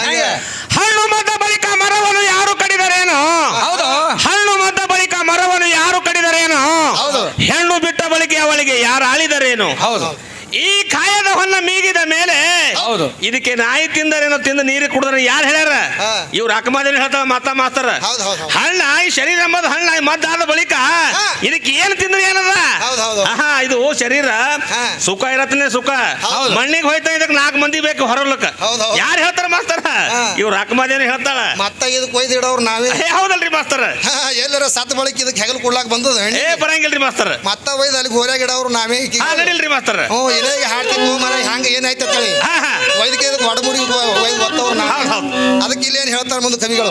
ಹಣ್ಣು ಮದ್ದ ಬಳಿಕ ಮರವನ್ನು ಯಾರು ಕಡಿದರೇನು? ಹೌದು. ಹಣ್ಣು ಮದ್ದ ಬಳಿಕ ಮರವನ್ನು ಯಾರು ಕಡಿದರೇನು? ಹೌದು. ಹೆಣ್ಣು ಬಿಟ್ಟ ಬಳಿಕ ಅವಳಿಗೆ ಯಾರು ಆಳಿದರೇನು? ಹೌದು. ಈ ಕಾಯದ ಹೊನ್ನ ಮೀಗಿದ ಮೇಲೆ ಹೌದು. ಇದಕ್ಕೆ ನಾಯಿ ತಿಂದರೇನೋ ತಿಂದು ನೀರಿಗೆ ಕುಡಿದ್ರೆ ಯಾರು ಹೇಳ್ಯಾರ? ಇವ್ರು ಅಕ್ಕಮಾದೇವಿ ಹೇಳ್ತಾರ ಮಾಸ್ತರ. ಹಣ್ಣ ಈ ಶರೀರ ಎಂಬುದು ಹಣ್ಣ ಮದ್ದಾದ ಬಳಿಕ ಇದಕ್ಕೆ ಏನು ತಿಂದ್ರೆ ಏನದ? ಆಹಾ ಇದು ಶರೀರ ಸುಖ ಇರತ್ತನೆ ಸುಖ. ಮಣ್ಣಿಗೆ ಹೋಯ್ತಾ ಇದಕ್ಕೆ 4 ಮಂದಿ ಬೇಕು ಹೊರಲಕ್ಕ. ಯಾರು ಹೇಳ್ತಾರ ಮಾಸ್ತರ? ಇವ್ರು ಅಕ್ಕಮಾದೇವಿ ಹೇಳ್ತಾಳ. ಮತ್ತ ಇದಕ್ಕೆ ಕೊಯ್ದು ಇಡೋರು ನಾವೇ. ಹೌದಲ್ರಿ ಮಾಸ್ತರ? ಎಲ್ಲರ ಸತ್ ಬಳಿಕ ಇದಕ್ಕೆ ಹೆಗಲ್ ಕೊಡ್ಲಾಕ್ ಬಂದದ. ಬರಂಗಿಲ್ರಿ ಮಾಸ್ತರ. ಮತ್ತ ಒಯ್ದು ಅಲ್ಲಿ ಗೋರ್ಯಾಗ ಇಡೋರು ನಾವೇ. ನಡಿಲ್ರಿ ಮಾಸ್ತರ. ಇಲ್ಲಿಗೆ ಹಾಡ್ತಿದ್ವು ಮರ ಹಂಗ ಏನಾಯ್ತ ಹೇಳಿ ವೈದ್ಯಕೀಯ ಒಡಮುರಿ ಒತ್ತವ್ರು ನಾವು. ಅದಕ್ಕೆ ಇಲ್ಲೇನು ಹೇಳ್ತಾರೆ ಮುಂದೆ ಕವಿಗಳು.